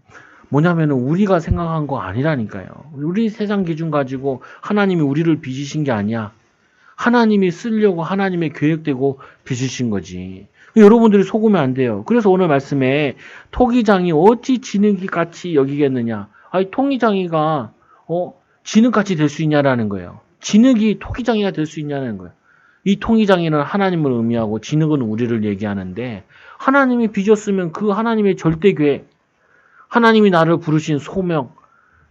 뭐냐면은 우리가 생각한 거 아니라니까요. 우리 세상 기준 가지고 하나님이 우리를 빚으신 게 아니야. 하나님이 쓰려고 하나님의 계획되고 빚으신 거지. 여러분들이 속으면 안 돼요. 그래서 오늘 말씀에 토기장이 어찌 진흙이같이 여기겠느냐. 아니 토기장이가 진흙같이 될 수 있냐라는 거예요. 진흙이 토기장이가 될 수 있냐는 거예요. 이 토기장이는 하나님을 의미하고 진흙은 우리를 얘기하는데 하나님이 빚었으면 그 하나님의 절대 계획, 하나님이 나를 부르신 소명,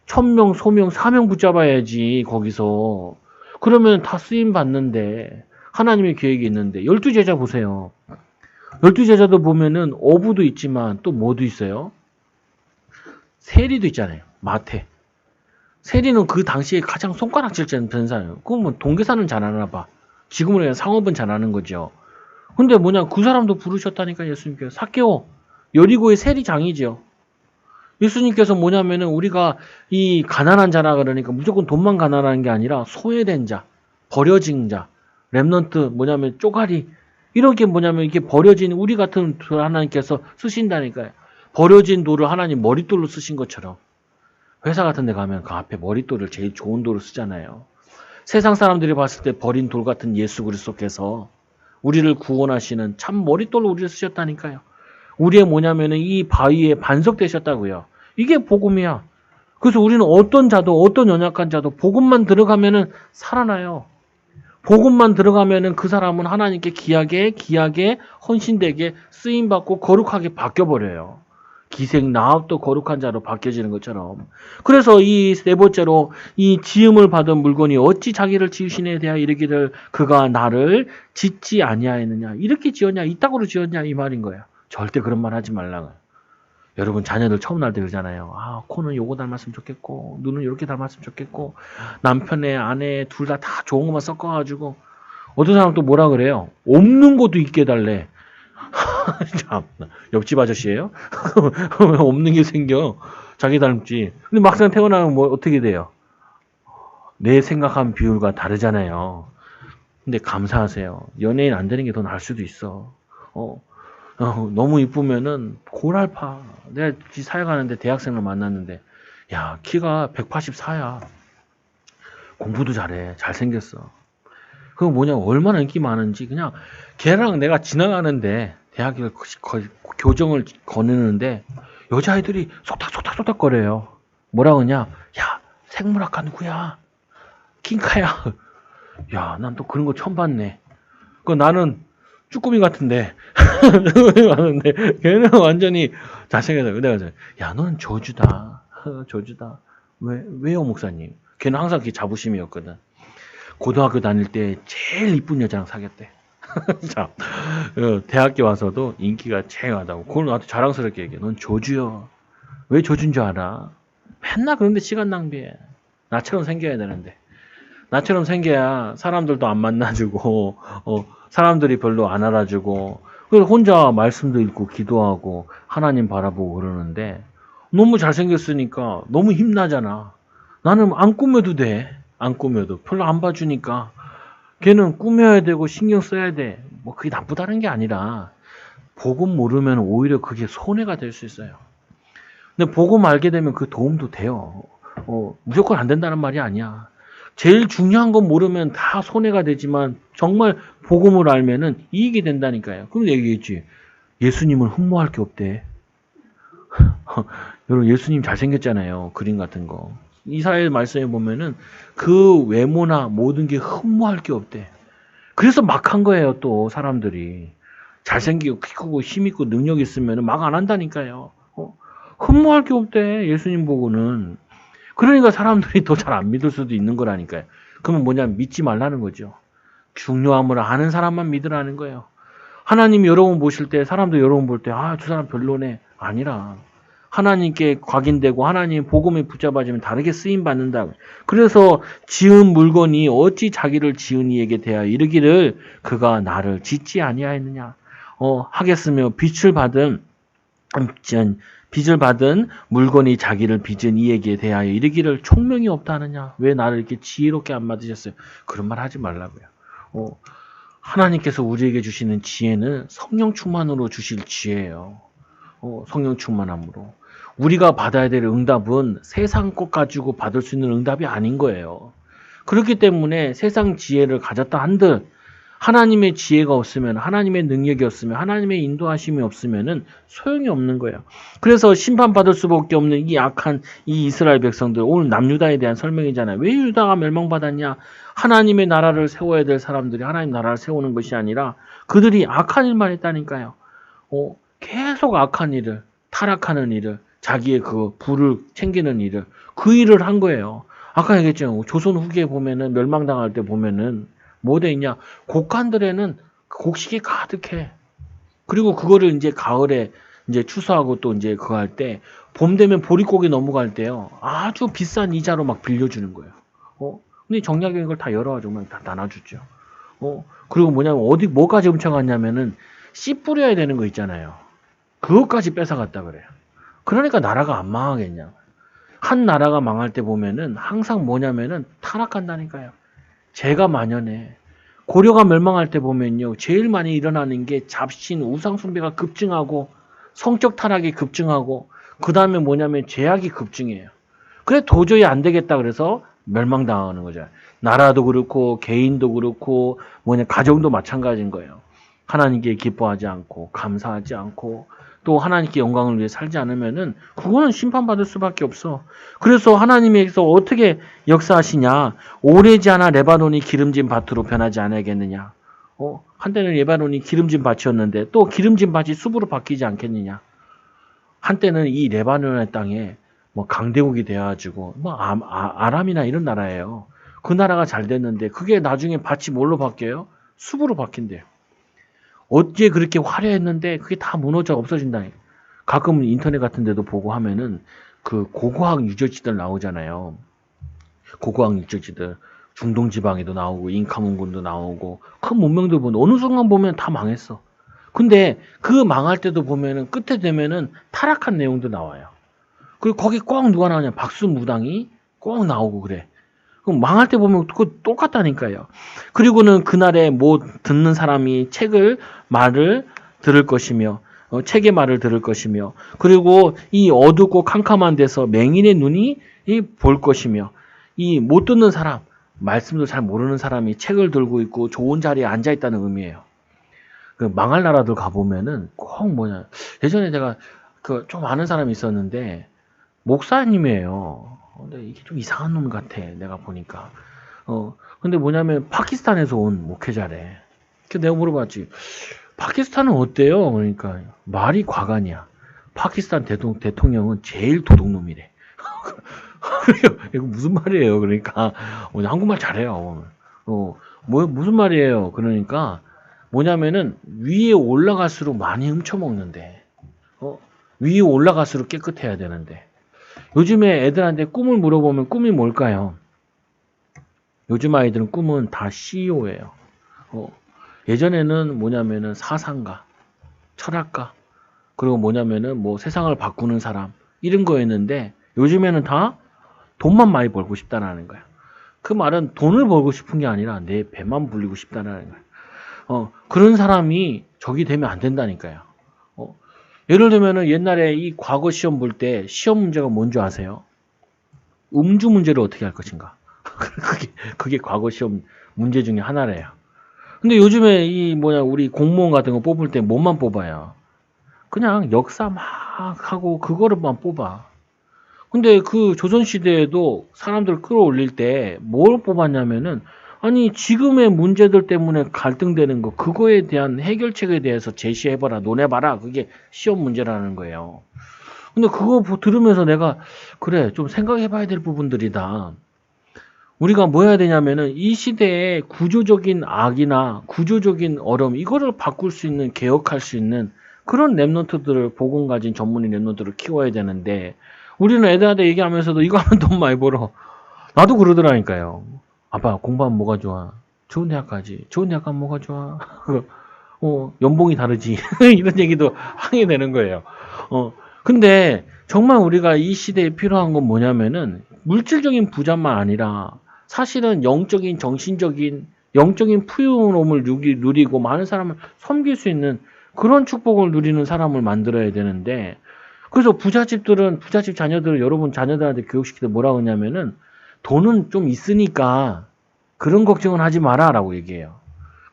천명, 소명, 사명 붙잡아야지 거기서. 그러면 다 쓰임 받는데 하나님의 계획이 있는데 12제자 보세요. 12제자도 보면은 어부도 있지만 또 뭐도 있어요? 세리도 있잖아요. 마태. 세리는 그 당시에 가장 손가락질 되는 사람이에요. 그러면 동계산은 잘하나 봐. 지금은 그냥 상업은 잘하는 거죠. 근데 그 사람도 부르셨다니까 예수님께서. 삭개오, 여리고의 세리장이죠. 예수님께서 뭐냐면은 우리가 이 가난한 자라 그러니까 무조건 돈만 가난한 게 아니라 소외된 자, 버려진 자, 렘넌트 뭐냐면 쪼가리 이렇게 뭐냐면 이렇게 버려진 우리 같은 돌 하나님께서 쓰신다니까요. 버려진 돌을 하나님 머릿돌로 쓰신 것처럼 회사 같은 데 가면 그 앞에 머릿돌을 제일 좋은 돌을 쓰잖아요. 세상 사람들이 봤을 때 버린 돌 같은 예수 그리스도께서 우리를 구원하시는 참 머릿돌로 우리를 쓰셨다니까요. 우리의 뭐냐면은 이 바위에 반석되셨다고요. 이게 복음이야. 그래서 우리는 어떤 자도 어떤 연약한 자도 복음만 들어가면은 살아나요. 복음만 들어가면은 그 사람은 하나님께 귀하게 헌신되게 쓰임받고 거룩하게 바뀌어버려요. 기생 나합도 거룩한 자로 바뀌어지는 것처럼. 그래서 이 네 번째로 이 지음을 받은 물건이 어찌 자기를 지으시네 대하 이르기를 그가 나를 짓지 아니하였느냐. 이렇게 지었냐 이따구로 지었냐 이 말인 거예요. 절대 그런 말 하지 말라고요. 여러분 자녀들 처음 날 때 그러잖아요. 아 코는 요거 닮았으면 좋겠고 눈은 이렇게 닮았으면 좋겠고 남편의 아내 둘 다 좋은 것만 섞어가지고 어떤 사람 또 뭐라 그래요. 없는 것도 있게 해달래. 참, 옆집 아저씨예요? 없는 게 생겨. 자기 닮지. 근데 막상 태어나면 뭐 어떻게 돼요? 내 생각한 비율과 다르잖아요. 근데 감사하세요. 연예인 안 되는 게 더 나을 수도 있어. 너무 이쁘면은 골알파. 내가 사회 가는데 대학생을 만났는데 야 키가 184야. 공부도 잘해. 잘생겼어. 그거 뭐냐 얼마나 인기 많은지 그냥 걔랑 내가 지나가는데 대학을 교정을 거느는데 여자애들이 속닥속닥 거려요. 뭐라 그러냐? 야 생물학과 누구야? 킹카야. 야 난 또 그런 거 처음 봤네. 그 나는 쭈꾸미 같은데 걔는 완전히 잘생겨서 내가 야 너는 저주다. 저주다. 왜요 목사님? 걔는 항상 그 자부심이었거든. 고등학교 다닐 때 제일 이쁜 여자랑 사귀었대. 자, 대학교 와서도 인기가 쟁하다고. 그걸 나한테 자랑스럽게 얘기해. 넌 저주여. 왜 저준 줄 알아? 맨날 그런데 시간 낭비해. 나처럼 생겨야 되는데. 나처럼 생겨야 사람들도 안 만나주고, 사람들이 별로 안 알아주고, 그래서 혼자 말씀도 읽고 기도하고 하나님 바라보고 그러는데 너무 잘생겼으니까 너무 힘나잖아. 나는 안 꾸며도 돼. 안 꾸며도. 별로 안 봐주니까. 걔는 꾸며야 되고 신경 써야 돼. 뭐 그게 나쁘다는 게 아니라 복음 모르면 오히려 그게 손해가 될 수 있어요. 근데 복음 알게 되면 그 도움도 돼요. 무조건 안 된다는 말이 아니야. 제일 중요한 건 모르면 다 손해가 되지만 정말 복음을 알면은 이익이 된다니까요. 그럼 얘기했지. 예수님은 흠모할 게 없대. 여러분 예수님 잘생겼잖아요. 그림 같은 거. 이사야 말씀에 보면은 그 외모나 모든 게 흠모할 게 없대. 그래서 막 한 거예요. 또 사람들이 잘생기고 키 크고 힘 있고 능력 있으면 막 안 한다니까요. 흠모할 게 없대. 예수님 보고는. 그러니까 사람들이 더 잘 안 믿을 수도 있는 거라니까요. 그러면 뭐냐면 믿지 말라는 거죠. 중요함을 아는 사람만 믿으라는 거예요. 하나님이 여러분 보실 때 사람도 여러분 볼 때 아, 저 사람 별로네. 아니라 하나님께 각인되고 하나님 복음에 붙잡아지면 다르게 쓰임 받는다. 그래서 지은 물건이 어찌 자기를 지은 이에게 대하여 이르기를 그가 나를 짓지 아니하였느냐. 하겠으며 빚을 받은 물건이 자기를 빚은 이에게 대하여 이르기를 총명이 없다 하느냐. 왜 나를 이렇게 지혜롭게 안 받으셨어요? 그런 말 하지 말라고요. 하나님께서 우리에게 주시는 지혜는 성령 충만으로 주실 지혜예요. 성령 충만함으로. 우리가 받아야 될 응답은 세상 것 가지고 받을 수 있는 응답이 아닌 거예요. 그렇기 때문에 세상 지혜를 가졌다 한들 하나님의 지혜가 없으면 하나님의 능력이 없으면 하나님의 인도하심이 없으면은 소용이 없는 거예요. 그래서 심판받을 수밖에 없는 이 악한 이 이스라엘 백성들 오늘 남유다에 대한 설명이잖아요. 왜 유다가 멸망받았냐? 하나님의 나라를 세워야 될 사람들이 하나님 나라를 세우는 것이 아니라 그들이 악한 일만 했다니까요. 계속 악한 일을 타락하는 일을 자기의 그 부를 챙기는 일을 그 일을 한 거예요. 아까 얘기했죠. 조선 후기에 보면은 멸망당할 때 보면은 뭐 돼 있냐? 곡간들에는 곡식이 가득해. 그리고 그거를 이제 가을에 이제 추수하고 또 이제 그거 할 때 봄 되면 보릿고기 넘어갈 때요. 아주 비싼 이자로 막 빌려주는 거예요. 근데 정략적인 걸 다 열어가지고 막 다 나눠주죠. 그리고 뭐냐면 뭐까지 훔쳐갔냐면은 씨 뿌려야 되는 거 있잖아요. 그것까지 뺏어갔다 그래요. 그러니까 나라가 안 망하겠냐. 한 나라가 망할 때 보면은 항상 뭐냐면은 타락한다니까요. 죄가 만연해. 고려가 멸망할 때 보면요. 제일 많이 일어나는 게 잡신, 우상숭배가 급증하고 성적 타락이 급증하고 그 다음에 뭐냐면 죄악이 급증해요. 그래 도저히 안 되겠다 그래서 멸망당하는 거죠. 나라도 그렇고 개인도 그렇고 가정도 마찬가지인 거예요. 하나님께 기뻐하지 않고 감사하지 않고 또 하나님께 영광을 위해 살지 않으면은 그거는 심판받을 수밖에 없어. 그래서 하나님께서 어떻게 역사하시냐? 오래지 않아 레바논이 기름진 밭으로 변하지 않아야겠느냐? 한때는 레바논이 기름진 밭이었는데 또 기름진 밭이 숲으로 바뀌지 않겠느냐? 한때는 이 레바논의 땅에 뭐 강대국이 되어가지고 뭐 아람이나 이런 나라예요. 그 나라가 잘 됐는데 그게 나중에 밭이 뭘로 바뀌어요? 숲으로 바뀐대요. 어째 그렇게 화려했는데 그게 다 무너져 없어진다. 가끔 인터넷 같은 데도 보고 하면은 그 고고학 유적지들 나오잖아요. 고고학 유적지들. 중동 지방에도 나오고 잉카문군도 나오고 큰 문명들 보면 어느 순간 보면 다 망했어. 근데 그 망할 때도 보면은 끝에 되면은 타락한 내용도 나와요. 그리고 거기 꼭 누가 나오냐? 박수무당이 꼭 나오고 그래. 그럼 망할 때 보면 그거 똑같다니까요. 그리고는 그날에 뭐 듣는 사람이 말을 들을 것이며 책의 말을 들을 것이며 그리고 이 어둡고 캄캄한 데서 맹인의 눈이 볼 것이며 이 못 듣는 사람 말씀도 잘 모르는 사람이 책을 들고 있고 좋은 자리에 앉아 있다는 의미예요. 그 망할 나라들 가보면은 꼭 예전에 제가 그 좀 아는 사람이 있었는데 목사님이에요. 근데 이게 좀 이상한 놈 같아. 내가 보니까. 근데 파키스탄에서 온 목회자래. 그래서 내가 물어봤지. 파키스탄은 어때요? 그러니까 말이 과간이야. 파키스탄 대통령은 제일 도둑놈이래. 이거 무슨 말이에요? 그러니까 한국말 잘해요. 무슨 말이에요? 그러니까 위에 올라갈수록 많이 훔쳐먹는데 위에 올라갈수록 깨끗해야 되는데 요즘에 애들한테 꿈을 물어보면 꿈이 뭘까요? 요즘 아이들은 꿈은 다 CEO예요. 예전에는 사상가, 철학가, 그리고 세상을 바꾸는 사람 이런 거였는데 요즘에는 다 돈만 많이 벌고 싶다라는 거야. 그 말은 돈을 벌고 싶은 게 아니라 내 배만 불리고 싶다라는 거야. 그런 사람이 적이 되면 안 된다니까요. 예를 들면은 옛날에 이 과거 시험 볼 때 시험 문제가 뭔지 아세요? 음주 문제를 어떻게 할 것인가? 그게 과거 시험 문제 중에 하나래요. 근데 요즘에 우리 공무원 같은 거 뽑을 때 뭐만 뽑아요? 그냥 역사 막 하고 그거를만 뽑아. 근데 그 조선시대에도 사람들 끌어올릴 때 뭘 뽑았냐면은 아니 지금의 문제들 때문에 갈등되는 거 그거에 대한 해결책에 대해서 제시해봐라 논해봐라 그게 시험 문제라는 거예요. 근데 그거 들으면서 내가 그래 좀 생각해봐야 될 부분들이다. 우리가 뭐 해야 되냐면은 이 시대의 구조적인 악이나 구조적인 어려움 이거를 바꿀 수 있는 개혁할 수 있는 그런 랩런트들을 복음 가진 전문인 랩런트를 키워야 되는데 우리는 애들한테 얘기하면서도 이거 하면 돈 많이 벌어. 나도 그러더라니까요. 아빠 공부하면 뭐가 좋아? 좋은 대학 가지. 좋은 대학 가면 뭐가 좋아? 연봉이 다르지. 이런 얘기도 하게 되는 거예요. 근데 정말 우리가 이 시대에 필요한 건 뭐냐면은 물질적인 부자만 아니라 사실은 영적인 정신적인 영적인 푸유함을 누리고 많은 사람을 섬길 수 있는 그런 축복을 누리는 사람을 만들어야 되는데 그래서 부잣집 자녀들을 여러분 자녀들한테 교육시킬 때 뭐라고 하냐면은 돈은 좀 있으니까 그런 걱정은 하지 마라 라고 얘기해요.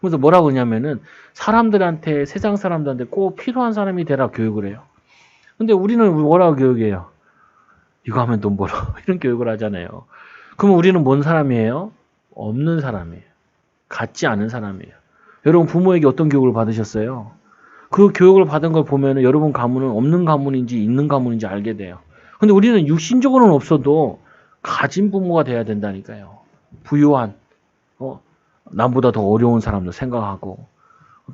그래서 뭐라고 하냐면은 세상 사람들한테 꼭 필요한 사람이 되라 교육을 해요. 근데 우리는 뭐라고 교육해요? 이거 하면 돈 벌어. 이런 교육을 하잖아요. 그러면 우리는 뭔 사람이에요? 없는 사람이에요. 갖지 않은 사람이에요. 여러분 부모에게 어떤 교육을 받으셨어요? 그 교육을 받은 걸 보면 여러분 가문은 없는 가문인지 있는 가문인지 알게 돼요. 근데 우리는 육신적으로는 없어도 가진 부모가 돼야 된다니까요. 부유한 남보다 더 어려운 사람들 생각하고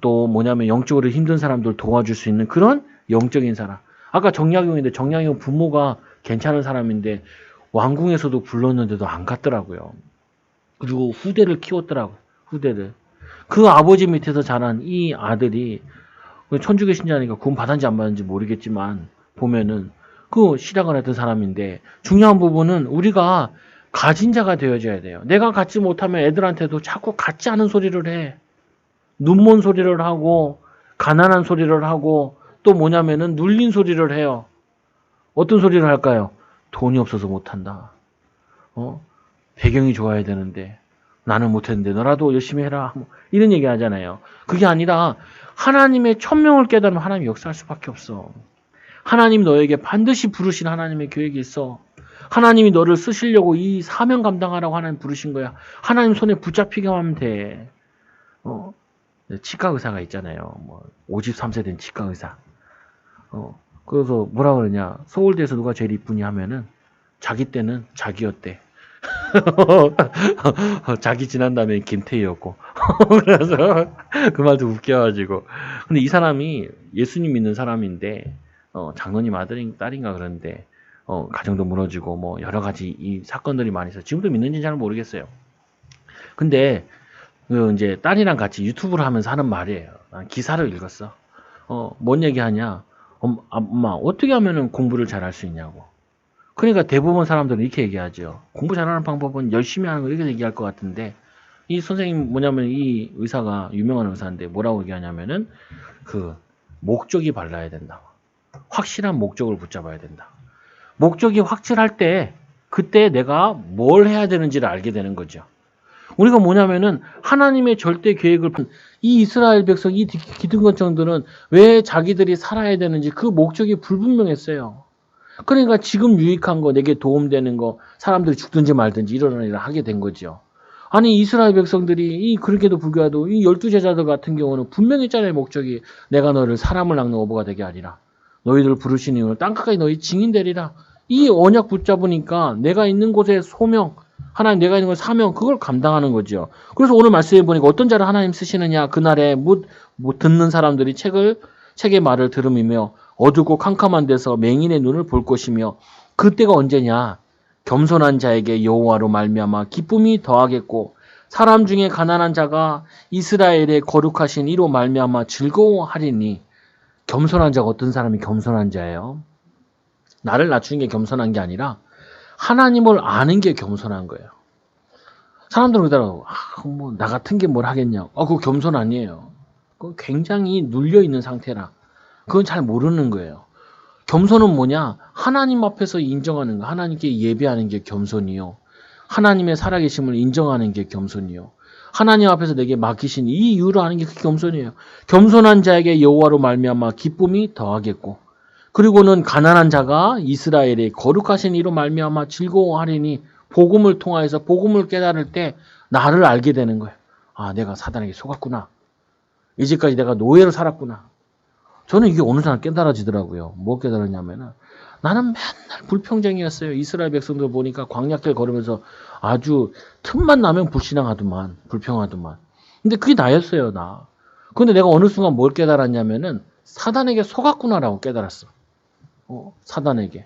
또 영적으로 힘든 사람들 도와줄 수 있는 그런 영적인 사람. 아까 정약용인데 정약용 부모가 괜찮은 사람인데 왕궁에서도 불렀는데도 안 갔더라고요. 그리고 후대를 키웠더라고요. 후대를. 그 아버지 밑에서 자란 이 아들이 천주교 신자니까 구원 받았는지 안 받았는지 모르겠지만 보면은 그 실학을 했던 사람인데 중요한 부분은 우리가 가진 자가 되어줘야 돼요. 내가 갖지 못하면 애들한테도 자꾸 갖지 않은 소리를 해. 눈먼 소리를 하고 가난한 소리를 하고 또 눌린 소리를 해요. 어떤 소리를 할까요? 돈이 없어서 못한다. 배경이 좋아야 되는데 나는 못했는데 너라도 열심히 해라. 뭐 이런 얘기 하잖아요. 그게 아니라 하나님의 천명을 깨달으면 하나님이 역사할 수밖에 없어. 하나님 너에게 반드시 부르신 하나님의 계획이 있어. 하나님이 너를 쓰시려고 이 사명 감당하라고 하나님 부르신 거야. 하나님 손에 붙잡히기만 하면 돼. 치과 의사가 있잖아요. 뭐 53세 된 치과 의사. 그래서 뭐라 그러냐. 서울대에서 누가 제일 이쁘니 하면은 자기 때는 자기였대. 자기 지난 다음에 김태희였고. 그래서 그 말도 웃겨가지고. 근데 이 사람이 예수님 믿는 사람인데 장로님 딸인가 그런데 가정도 무너지고 뭐 여러 가지 이 사건들이 많이 있어요. 지금도 믿는지 잘 모르겠어요. 근데 그 이제 딸이랑 같이 유튜브를 하면서 하는 말이에요. 난 기사를 읽었어. 뭔 얘기하냐? 엄마 어떻게 하면은 공부를 잘할 수 있냐고. 그러니까 대부분 사람들은 이렇게 얘기하죠. 공부 잘하는 방법은 열심히 하는 거 이렇게 얘기할 것 같은데 이 선생님 뭐냐면 이 의사가 유명한 의사인데 뭐라고 얘기하냐면은 그 목적이 발라야 된다. 확실한 목적을 붙잡아야 된다. 목적이 확실할 때 그때 내가 뭘 해야 되는지를 알게 되는 거죠. 우리가 뭐냐면은 하나님의 절대 계획을 이 이스라엘 백성 이 기득권층들은 왜 자기들이 살아야 되는지 그 목적이 불분명했어요. 그러니까 지금 유익한 거, 내게 도움되는 거, 사람들이 죽든지 말든지 이런 일을 하게 된 거죠. 아니 이스라엘 백성들이 그렇게도 불구하고 이 12제자들 같은 경우는 분명했잖아요. 목적이 내가 너를 사람을 낚는 어부가 되게 아니라 너희들 부르신 이유는 땅끝까지 너희 증인되리라. 이 언약 붙잡으니까 내가 있는 곳에 소명, 하나님 내가 있는 곳 사명 그걸 감당하는 거죠. 그래서 오늘 말씀해 보니까 어떤 자를 하나님 쓰시느냐. 그날에 못 듣는 사람들이 책의 말을 들음이며 어둡고 캄캄한 데서 맹인의 눈을 볼 것이며 그때가 언제냐. 겸손한 자에게 여호와로 말미암아 기쁨이 더하겠고 사람 중에 가난한 자가 이스라엘의 거룩하신 이로 말미암아 즐거워하리니. 겸손한 자가 어떤 사람이 겸손한 자예요? 나를 낮추는 게 겸손한 게 아니라 하나님을 아는 게 겸손한 거예요. 사람들은 그러더라고. 뭐 나 같은 게 뭘 하겠냐. 그거 겸손 아니에요. 그거 굉장히 눌려 있는 상태라. 그건 잘 모르는 거예요. 겸손은 뭐냐? 하나님 앞에서 인정하는 거. 하나님께 예배하는 게 겸손이요. 하나님의 살아계심을 인정하는 게 겸손이요. 하나님 앞에서 내게 맡기신 이 이유로 하는 게 그게 겸손이에요. 겸손한 자에게 여호와로 말미암아 기쁨이 더하겠고 그리고는 가난한 자가 이스라엘의 거룩하신 이로 말미암아 즐거워하리니. 복음을 통하여서 복음을 깨달을 때 나를 알게 되는 거예요. 내가 사단에게 속았구나. 이제까지 내가 노예로 살았구나. 저는 이게 어느 날 깨달아지더라고요. 뭐 깨달았냐면은 나는 맨날 불평쟁이였어요. 이스라엘 백성들 보니까 광야길 걸으면서 아주 틈만 나면 불신앙하더만, 불평하더만. 근데 그게 나였어요, 나. 근데 내가 어느 순간 뭘 깨달았냐면은 사단에게 속았구나라고 깨달았어. 사단에게.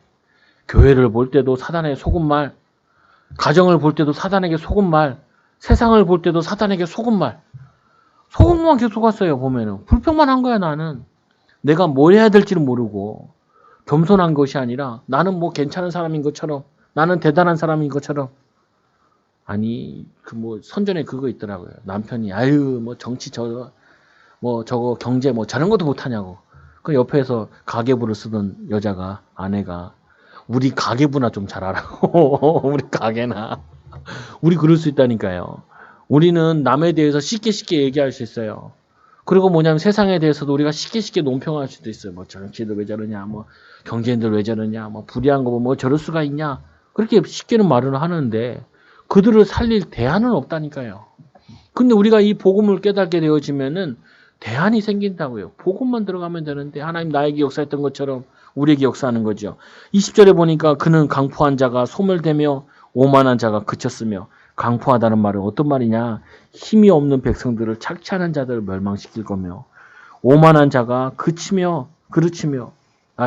교회를 볼 때도 사단에게 속은 말, 가정을 볼 때도 사단에게 속은 말, 세상을 볼 때도 사단에게 속은 말. 속은 것만 계속 속았어요, 보면은. 불평만 한 거야, 나는. 내가 뭘 해야 될지는 모르고. 겸손한 것이 아니라 나는 뭐 괜찮은 사람인 것처럼, 나는 대단한 사람인 것처럼. 아니, 선전에 그거 있더라고요. 남편이, 뭐 정치 저거 경제 저런 것도 못하냐고. 그 옆에서 가계부를 쓰던 여자가, 아내가, 우리 가계부나 좀 잘하라고. 우리 가게나. 우리 그럴 수 있다니까요. 우리는 남에 대해서 쉽게 얘기할 수 있어요. 그리고 뭐냐면 세상에 대해서도 우리가 쉽게 논평할 수도 있어요. 뭐 정치들 왜 저러냐, 뭐 경제인들 왜 저러냐, 뭐 불의한 거 뭐 저럴 수가 있냐. 그렇게 쉽게는 말을 하는데 그들을 살릴 대안은 없다니까요. 근데 우리가 이 복음을 깨닫게 되어지면은 대안이 생긴다고요. 복음만 들어가면 되는데 하나님 나에게 역사했던 것처럼 우리에게 역사하는 거죠. 20절에 보니까 그는 강포한 자가 소멸되며 오만한 자가 그쳤으며. 강포하다는 말은 어떤 말이냐? 힘이 없는 백성들을 착취하는 자들을 멸망시킬 거며 오만한 자가 그르치며.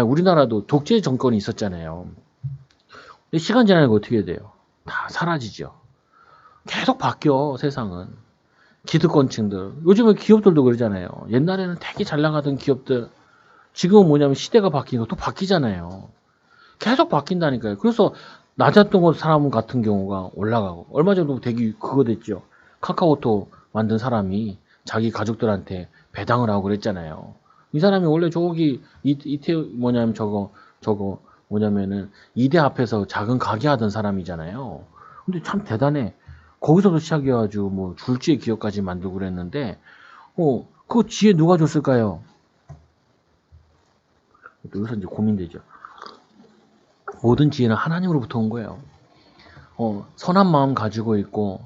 우리나라도 독재 정권이 있었잖아요. 근데 시간 지나니까 어떻게 돼요? 다 사라지죠. 계속 바뀌어 세상은. 기득권층들. 요즘은 기업들도 그러잖아요. 옛날에는 되게 잘 나가던 기업들 지금은 뭐냐면 시대가 바뀌니까 또 바뀌잖아요. 계속 바뀐다니까요. 그래서 낮았던 사람 같은 경우가 올라가고 얼마 전도 되게 그거 됐죠. 카카오톡 만든 사람이 자기 가족들한테 배당을 하고 그랬잖아요. 이 사람이 원래 저기 뭐냐면은 이대 앞에서 작은 가게 하던 사람이잖아요. 근데 참 대단해. 거기서도 시작해가지고 뭐 줄지의 기업까지 만들고 그랬는데, 그 지혜 누가 줬을까요? 여기서 이제 고민되죠. 모든 지혜는 하나님으로부터 온 거예요. 선한 마음 가지고 있고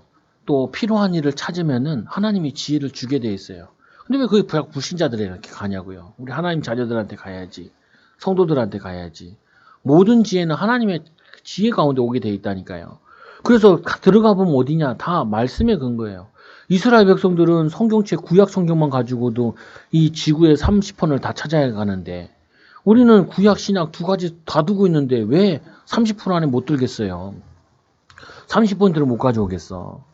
또 필요한 일을 찾으면은 하나님이 지혜를 주게 돼 있어요. 근데 왜 그게 불신자들에 이렇게 가냐고요. 우리 하나님 자녀들한테 가야지. 성도들한테 가야지. 모든 지혜는 하나님의 지혜 가운데 오게 돼 있다니까요. 그래서 들어가 보면 어디냐? 다 말씀에 근거예요. 이스라엘 백성들은 성경책 구약 성경만 가지고도 이 지구의 30%를 다 찾아야 가는데 우리는 구약 신약 두 가지 다 두고 있는데 왜 30% 안에 못 들겠어요? 30%를 못 가져오겠어.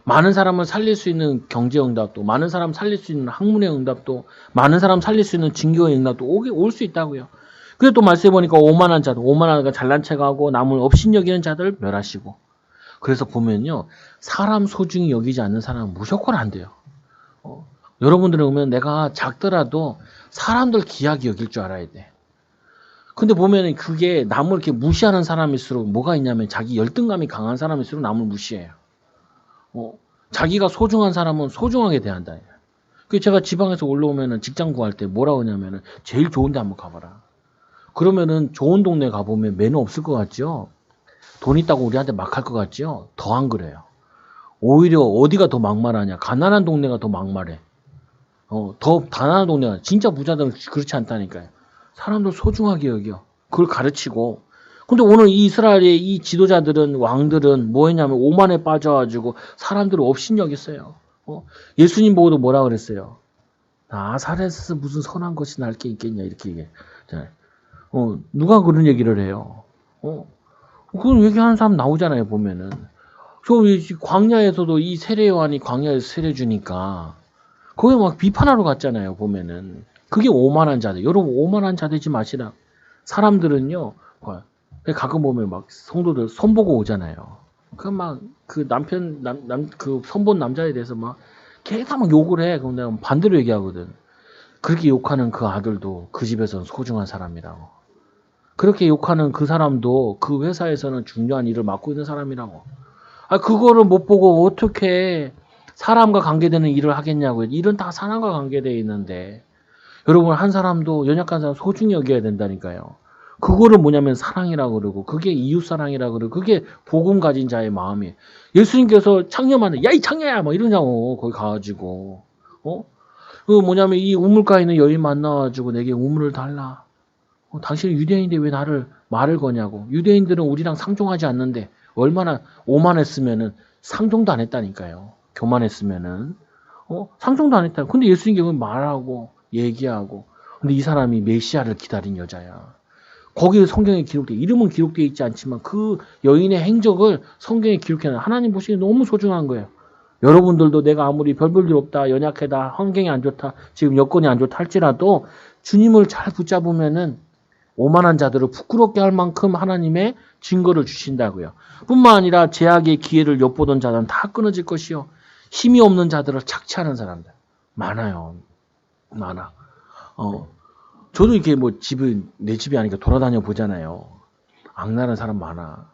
많은 사람을 살릴 수 있는 경제응답도, 많은 사람 살릴 수 있는 학문의 응답도, 많은 사람 살릴 수 있는 진교의 응답도 올 수 있다고요. 그래서 또 말씀해 보니까 오만한 자도, 오만한 잘난 체가하고 남을 업신여기는 자들을 멸하시고. 그래서 보면요, 사람 소중히 여기지 않는 사람은 무조건 안 돼요. 여러분들이 보면 내가 작더라도 사람들 귀하게 여길 줄 알아야 돼. 근데 보면은 그게 남을 이렇게 무시하는 사람일수록 뭐가 있냐면 자기 열등감이 강한 사람일수록 남을 무시해요. 자기가 소중한 사람은 소중하게 대한다. 그 제가 지방에서 올라오면은 직장 구할 때 뭐라고 하냐면은 제일 좋은 데 한번 가봐라. 그러면은 좋은 동네 가보면 매너 없을 것 같죠? 돈 있다고 우리한테 막 할 것 같죠? 더 안 그래요. 오히려 어디가 더 막말하냐? 가난한 동네가 더 막말해. 더 가난한 동네가 진짜 부자들은 그렇지 않다니까요. 사람들 소중하게 여겨. 그걸 가르치고. 근데 오늘 이 이스라엘의 이 지도자들은 왕들은 뭐 했냐면 오만에 빠져가지고 사람들을 업신여겼어요. 예수님 보고도 뭐라 그랬어요? 나사렛에서 무슨 선한 것이 날 게 있겠냐 이렇게 얘기해. 누가 그런 얘기를 해요? 그런 얘기하는 사람 나오잖아요 보면은. 저 광야에서도 이 세례 요한이 광야에서 세례 주니까 거기 막 비판하러 갔잖아요 보면은. 그게 오만한 자들. 여러분 오만한 자 되지 마시라. 사람들은요. 가끔 보면 막 성도들 손보고 오잖아요. 그 남편 그 손본 남자에 대해서 막 걔가 막 욕을 해. 그럼 내가 반대로 얘기하거든. 그렇게 욕하는 그 아들도 그 집에서는 소중한 사람이라고. 그렇게 욕하는 그 사람도 그 회사에서는 중요한 일을 맡고 있는 사람이라고. 그거를 못 보고 어떻게 사람과 관계되는 일을 하겠냐고요. 일은 다 사람과 관계되어 있는데 여러분 한 사람도 연약한 사람 소중히 여겨야 된다니까요. 그거를 뭐냐면 사랑이라고 그러고 그게 이웃사랑이라고 그러고 그게 복음 가진 자의 마음이에요. 예수님께서 창녀만은 야 이 창녀야 뭐 이러냐고 거기 가가지고 그 뭐냐면 이 우물가에 있는 여인 만나가지고 내게 우물을 달라. 당신은 유대인인데 왜 나를 말을 거냐고. 유대인들은 우리랑 상종하지 않는데 얼마나 오만했으면은 상종도 안 했다니까요. 교만했으면은 상종도 안 했다. 근데 예수님께 말하고 얘기하고. 근데 이 사람이 메시아를 기다린 여자야. 거기 성경에 기록돼 이름은 기록되어 있지 않지만 그 여인의 행적을 성경에 기록해놔. 하나님 보시기에 너무 소중한 거예요. 여러분들도 내가 아무리 별볼일 없다, 연약하다, 환경이 안 좋다, 지금 여건이 안 좋다 할지라도 주님을 잘 붙잡으면은 오만한 자들을 부끄럽게 할 만큼 하나님의 증거를 주신다고요. 뿐만 아니라 제약의 기회를 엿보던 자들은 다 끊어질 것이요. 힘이 없는 자들을 착취하는 사람들 많아요. 많아. 저도 이렇게 뭐 내 집이 아니니까 돌아다녀 보잖아요. 악랄한 사람 많아.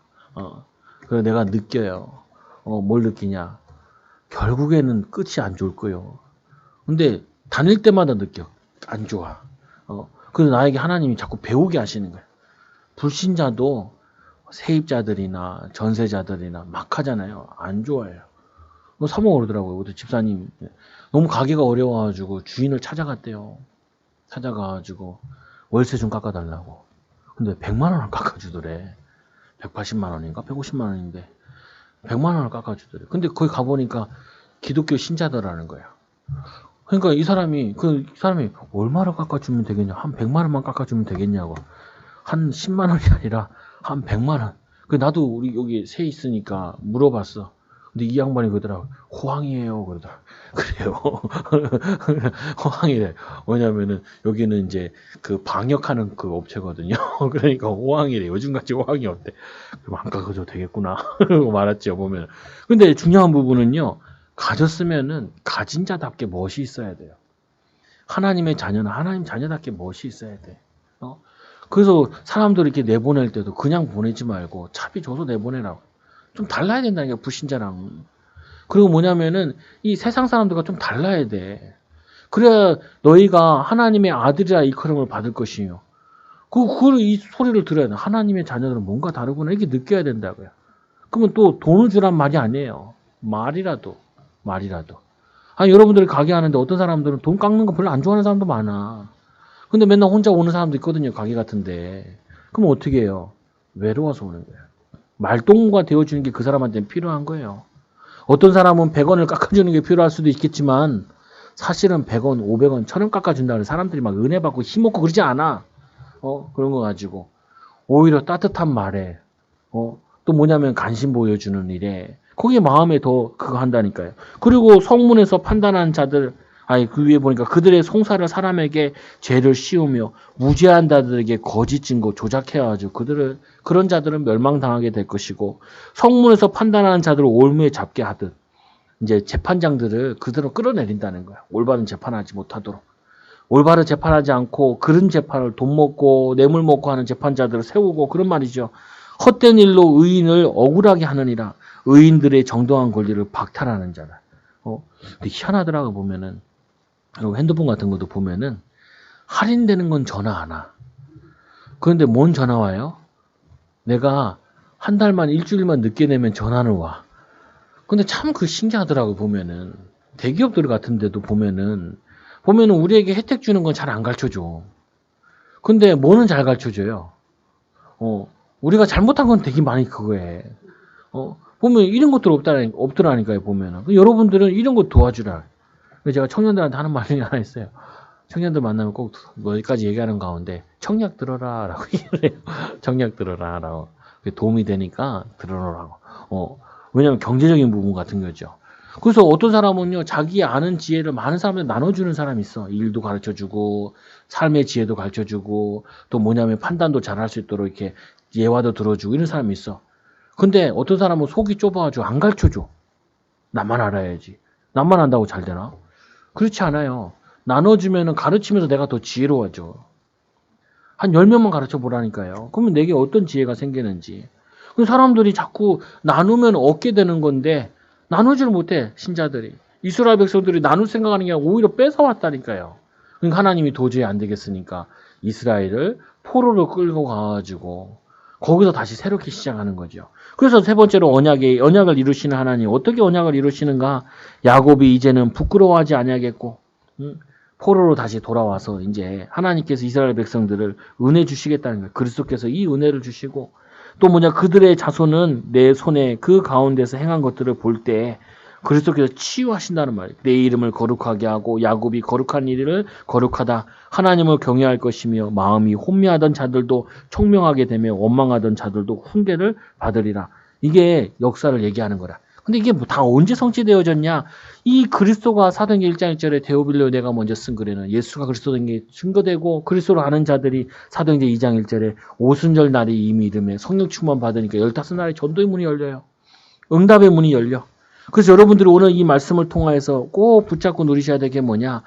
그래서 내가 느껴요. 뭘 느끼냐. 결국에는 끝이 안 좋을 거예요. 근데 다닐 때마다 느껴. 안 좋아. 그래서 나에게 하나님이 자꾸 배우게 하시는 거예요. 불신자도 세입자들이나 전세자들이나 막 하잖아요. 안 좋아해요. 사모가 그러더라고요. 우리 집사님 너무 가게가 어려워가지고 주인을 찾아갔대요. 찾아가가지고 월세 좀 깎아달라고. 근데 100만 원을 깎아주더래. 180만 원인가 150만 원인데 100만 원을 깎아주더래. 근데 거기 가보니까 기독교 신자더라는 거야. 그러니까 이 사람이 얼마를 깎아주면 되겠냐. 한 100만 원만 깎아주면 되겠냐고. 한 10만 원이 아니라 한 100만 원. 나도 우리 여기 새 있으니까 물어봤어. 근데 이 양반이 그러더라고. 호황이에요. 그러더라고. 그래요. 호황이래. 왜냐면은 여기는 이제 그 방역하는 그 업체거든요. 그러니까 호황이래. 요즘같이 호황이 없대. 그럼 안 깎아줘도 되겠구나. 말았죠, 보면. 근데 중요한 부분은요. 가졌으면은 가진 자답게 멋이 있어야 돼요. 하나님의 자녀는 하나님 자녀답게 멋이 있어야 돼. 그래서 사람들 이렇게 내보낼 때도 그냥 보내지 말고 차비 줘서 내보내라고. 좀 달라야 된다니까 불신자랑. 그리고 뭐냐면은 이 세상 사람들과 좀 달라야 돼. 그래야 너희가 하나님의 아들이라 일컬음을 받을 것이요. 이 소리를 들어야 돼. 하나님의 자녀들은 뭔가 다르구나. 이렇게 느껴야 된다고요. 그러면 또 돈을 주란 말이 아니에요. 말이라도. 아니, 여러분들이 가게 하는데 어떤 사람들은 돈 깎는 거 별로 안 좋아하는 사람도 많아. 근데 맨날 혼자 오는 사람도 있거든요. 가게 같은데. 그럼 어떻게 해요? 외로워서 오는 거예요. 말동무가 되어주는 게 그 사람한테는 필요한 거예요. 어떤 사람은 100원을 깎아주는 게 필요할 수도 있겠지만 사실은 100원, 500원, 1000원 깎아준다는 사람들이 막 은혜 받고 힘없고 그러지 않아. 그런 거 가지고. 오히려 따뜻한 말에, 또 뭐냐면 관심 보여주는 일에, 거기에 마음에 더 그거 한다니까요. 그리고 성문에서 판단한 자들, 그 위에 보니까 그들의 송사를 사람에게 죄를 씌우며 무죄한 자들에게 거짓 증거 조작해가지고 그런 자들은 멸망당하게 될 것이고, 성문에서 판단하는 자들을 올무에 잡게 하듯, 이제 재판장들을 그대로 끌어내린다는 거야. 올바른 재판하지 못하도록. 올바른 재판하지 않고 그런 재판을 돈 먹고 뇌물 먹고 하는 재판자들을 세우고 그런 말이죠. 헛된 일로 의인을 억울하게 하느니라. 의인들의 정당한 권리를 박탈하는 자다. 근데 희한하더라고 보면은 핸드폰 같은 것도 보면은 할인되는 건 전화 안 와. 그런데 뭔 전화 와요? 내가 한 달만 일주일만 늦게 내면 전화는 와. 근데 참 그 신기하더라고 보면은 대기업들 같은 데도 보면은 우리에게 혜택 주는 건 잘 안 가르쳐줘. 근데 뭐는 잘 가르쳐줘요. 우리가 잘못한 건 되게 많이 그거에. 보면 이런 것들 없더라니까요, 보면은. 여러분들은 이런 거 도와주라. 제가 청년들한테 하는 말 중에 하나 있어요. 청년들 만나면 꼭 여기까지 얘기하는 가운데 청약 들어라 라고 얘기를 해요. 청약 들어라 라고. 도움이 되니까 들어라고. 왜냐면 경제적인 부분 같은 거죠. 그래서 어떤 사람은요, 자기 아는 지혜를 많은 사람한테 나눠주는 사람이 있어. 일도 가르쳐주고, 삶의 지혜도 가르쳐주고, 또 뭐냐면 판단도 잘할 수 있도록 이렇게 예화도 들어주고 이런 사람이 있어. 근데 어떤 사람은 속이 좁아가지고 안 가르쳐줘. 나만 알아야지. 나만 안다고 잘 되나? 그렇지 않아요. 나눠주면은 가르치면서 내가 더 지혜로워져. 한 10명만 가르쳐 보라니까요. 그러면 내게 어떤 지혜가 생기는지. 그 사람들이 자꾸 나누면 얻게 되는 건데, 나누지를 못해, 신자들이. 이스라엘 백성들이 나눌 생각하는 게 아니라 오히려 뺏어왔다니까요. 그러니까 하나님이 도저히 안 되겠으니까 이스라엘을 포로로 끌고 가가지고 거기서 다시 새롭게 시작하는 거죠. 그래서 세 번째로 언약을 이루시는 하나님. 어떻게 언약을 이루시는가? 야곱이 이제는 부끄러워하지 아니하겠고, 포로로 다시 돌아와서 이제 하나님께서 이스라엘 백성들을 은혜 주시겠다는 거예요. 그리스도께서 이 은혜를 주시고, 또 그들의 자손은 내 손에 그 가운데서 행한 것들을 볼 때 그리스도께서 치유하신다는 말이에요. 내 이름을 거룩하게 하고 야곱이 거룩한 일을 거룩하다. 하나님을 경외할 것이며 마음이 혼미하던 자들도 총명하게 되며 원망하던 자들도 훈계를 받으리라. 이게 역사를 얘기하는 거라. 근데 이게 다 언제 성취되어졌냐? 이 그리스도가 사도행전 1장 1절에 데오빌로 내가 먼저 쓴 글에는 예수가 그리스도인 게 증거되고 그리스도를 아는 자들이 사도행전 2장 1절에 오순절 날이 이미 이름에 성령 충만 받으니까 15날의 전도의 문이 열려요. 응답의 문이 열려. 그래서 여러분들이 오늘 이 말씀을 통해서 꼭 붙잡고 누리셔야 될 게 뭐냐?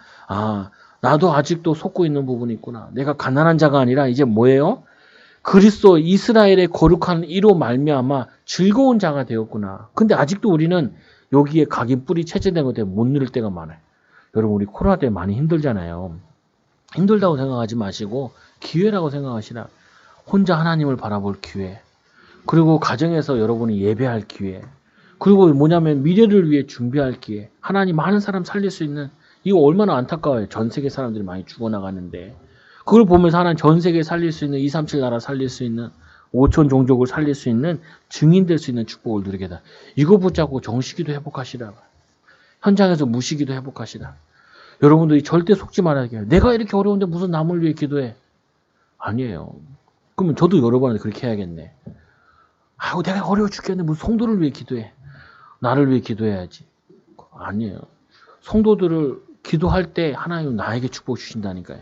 나도 아직도 속고 있는 부분이 있구나. 내가 가난한 자가 아니라 이제 뭐예요? 그리스도 이스라엘의 거룩한 이로 말미암아 즐거운 자가 되었구나. 근데 아직도 우리는 여기에 각인 뿌리 체제된 것 때문에 못 누릴 때가 많아요. 여러분 우리 코로나 때문에 많이 힘들잖아요. 힘들다고 생각하지 마시고 기회라고 생각하시라. 혼자 하나님을 바라볼 기회. 그리고 가정에서 여러분이 예배할 기회. 그리고 뭐냐면 미래를 위해 준비할 기회. 하나님 많은 사람 살릴 수 있는, 이거 얼마나 안타까워요. 전 세계 사람들이 많이 죽어나가는데. 그걸 보면서 하나님 전 세계에 살릴 수 있는 237 나라 살릴 수 있는 5천 종족을 살릴 수 있는 증인 될 수 있는 축복을 누리게다. 이거 붙잡고 정시기도 회복하시라. 현장에서 무시기도 회복하시라. 여러분들이 절대 속지 말아야 해요. 내가 이렇게 어려운데 무슨 남을 위해 기도해. 아니에요. 그러면 저도 여러 번한테 그렇게 해야겠네. 내가 어려워 죽겠는데 무슨 성도를 위해 기도해. 나를 위해 기도해야지. 아니에요. 성도들을 기도할 때 하나님은 나에게 축복 주신다니까요.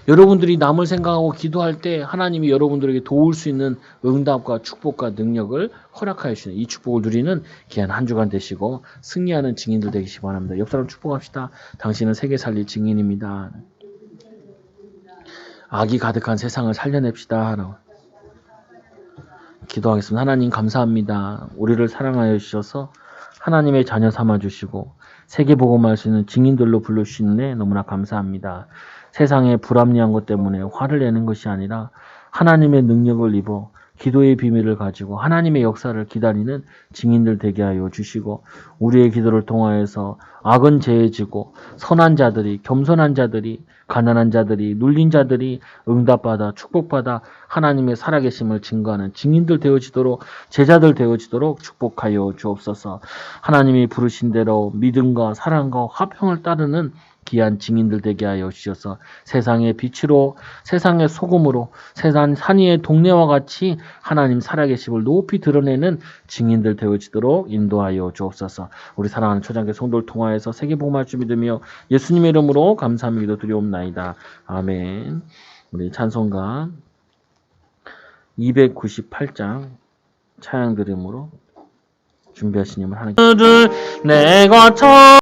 여러분들이 남을 생각하고 기도할 때 하나님이 여러분들에게 도울 수 있는 응답과 축복과 능력을 허락하여 주시는 이 축복을 누리는 귀한 한 주간 되시고 승리하는 증인들 되시기 바랍니다. 옆 사람 축복합시다. 당신은 세계 살릴 증인입니다. 악이 가득한 세상을 살려냅시다. 기도하겠습니다. 하나님 감사합니다. 우리를 사랑하여 주셔서 하나님의 자녀 삼아주시고 세계복음할 수 있는 증인들로 불러주시는데 너무나 감사합니다. 세상에 불합리한 것 때문에 화를 내는 것이 아니라 하나님의 능력을 입어 기도의 비밀을 가지고 하나님의 역사를 기다리는 증인들 되게 하여 주시고 우리의 기도를 통하여서 악은 제해지고 선한 자들이 겸손한 자들이 가난한 자들이 눌린 자들이 응답받아 축복받아 하나님의 살아계심을 증거하는 증인들 되어지도록 제자들 되어지도록 축복하여 주옵소서. 하나님이 부르신 대로 믿음과 사랑과 화평을 따르는 귀한 증인들 되게 하여 주셔서 세상의 빛으로 세상의 소금으로 세상 산위의 동네와 같이 하나님 살아계심을 높이 드러내는 증인들 되어지도록 인도하여 주옵소서. 우리 사랑하는 초장교 성도를 통하여서 세계복음할 줄 믿으며 예수님의 이름으로 감사함 기도 드리옵나이다. 아멘. 우리 찬송가 298장 찬양 드림으로 준비하신 님을 하나님 내가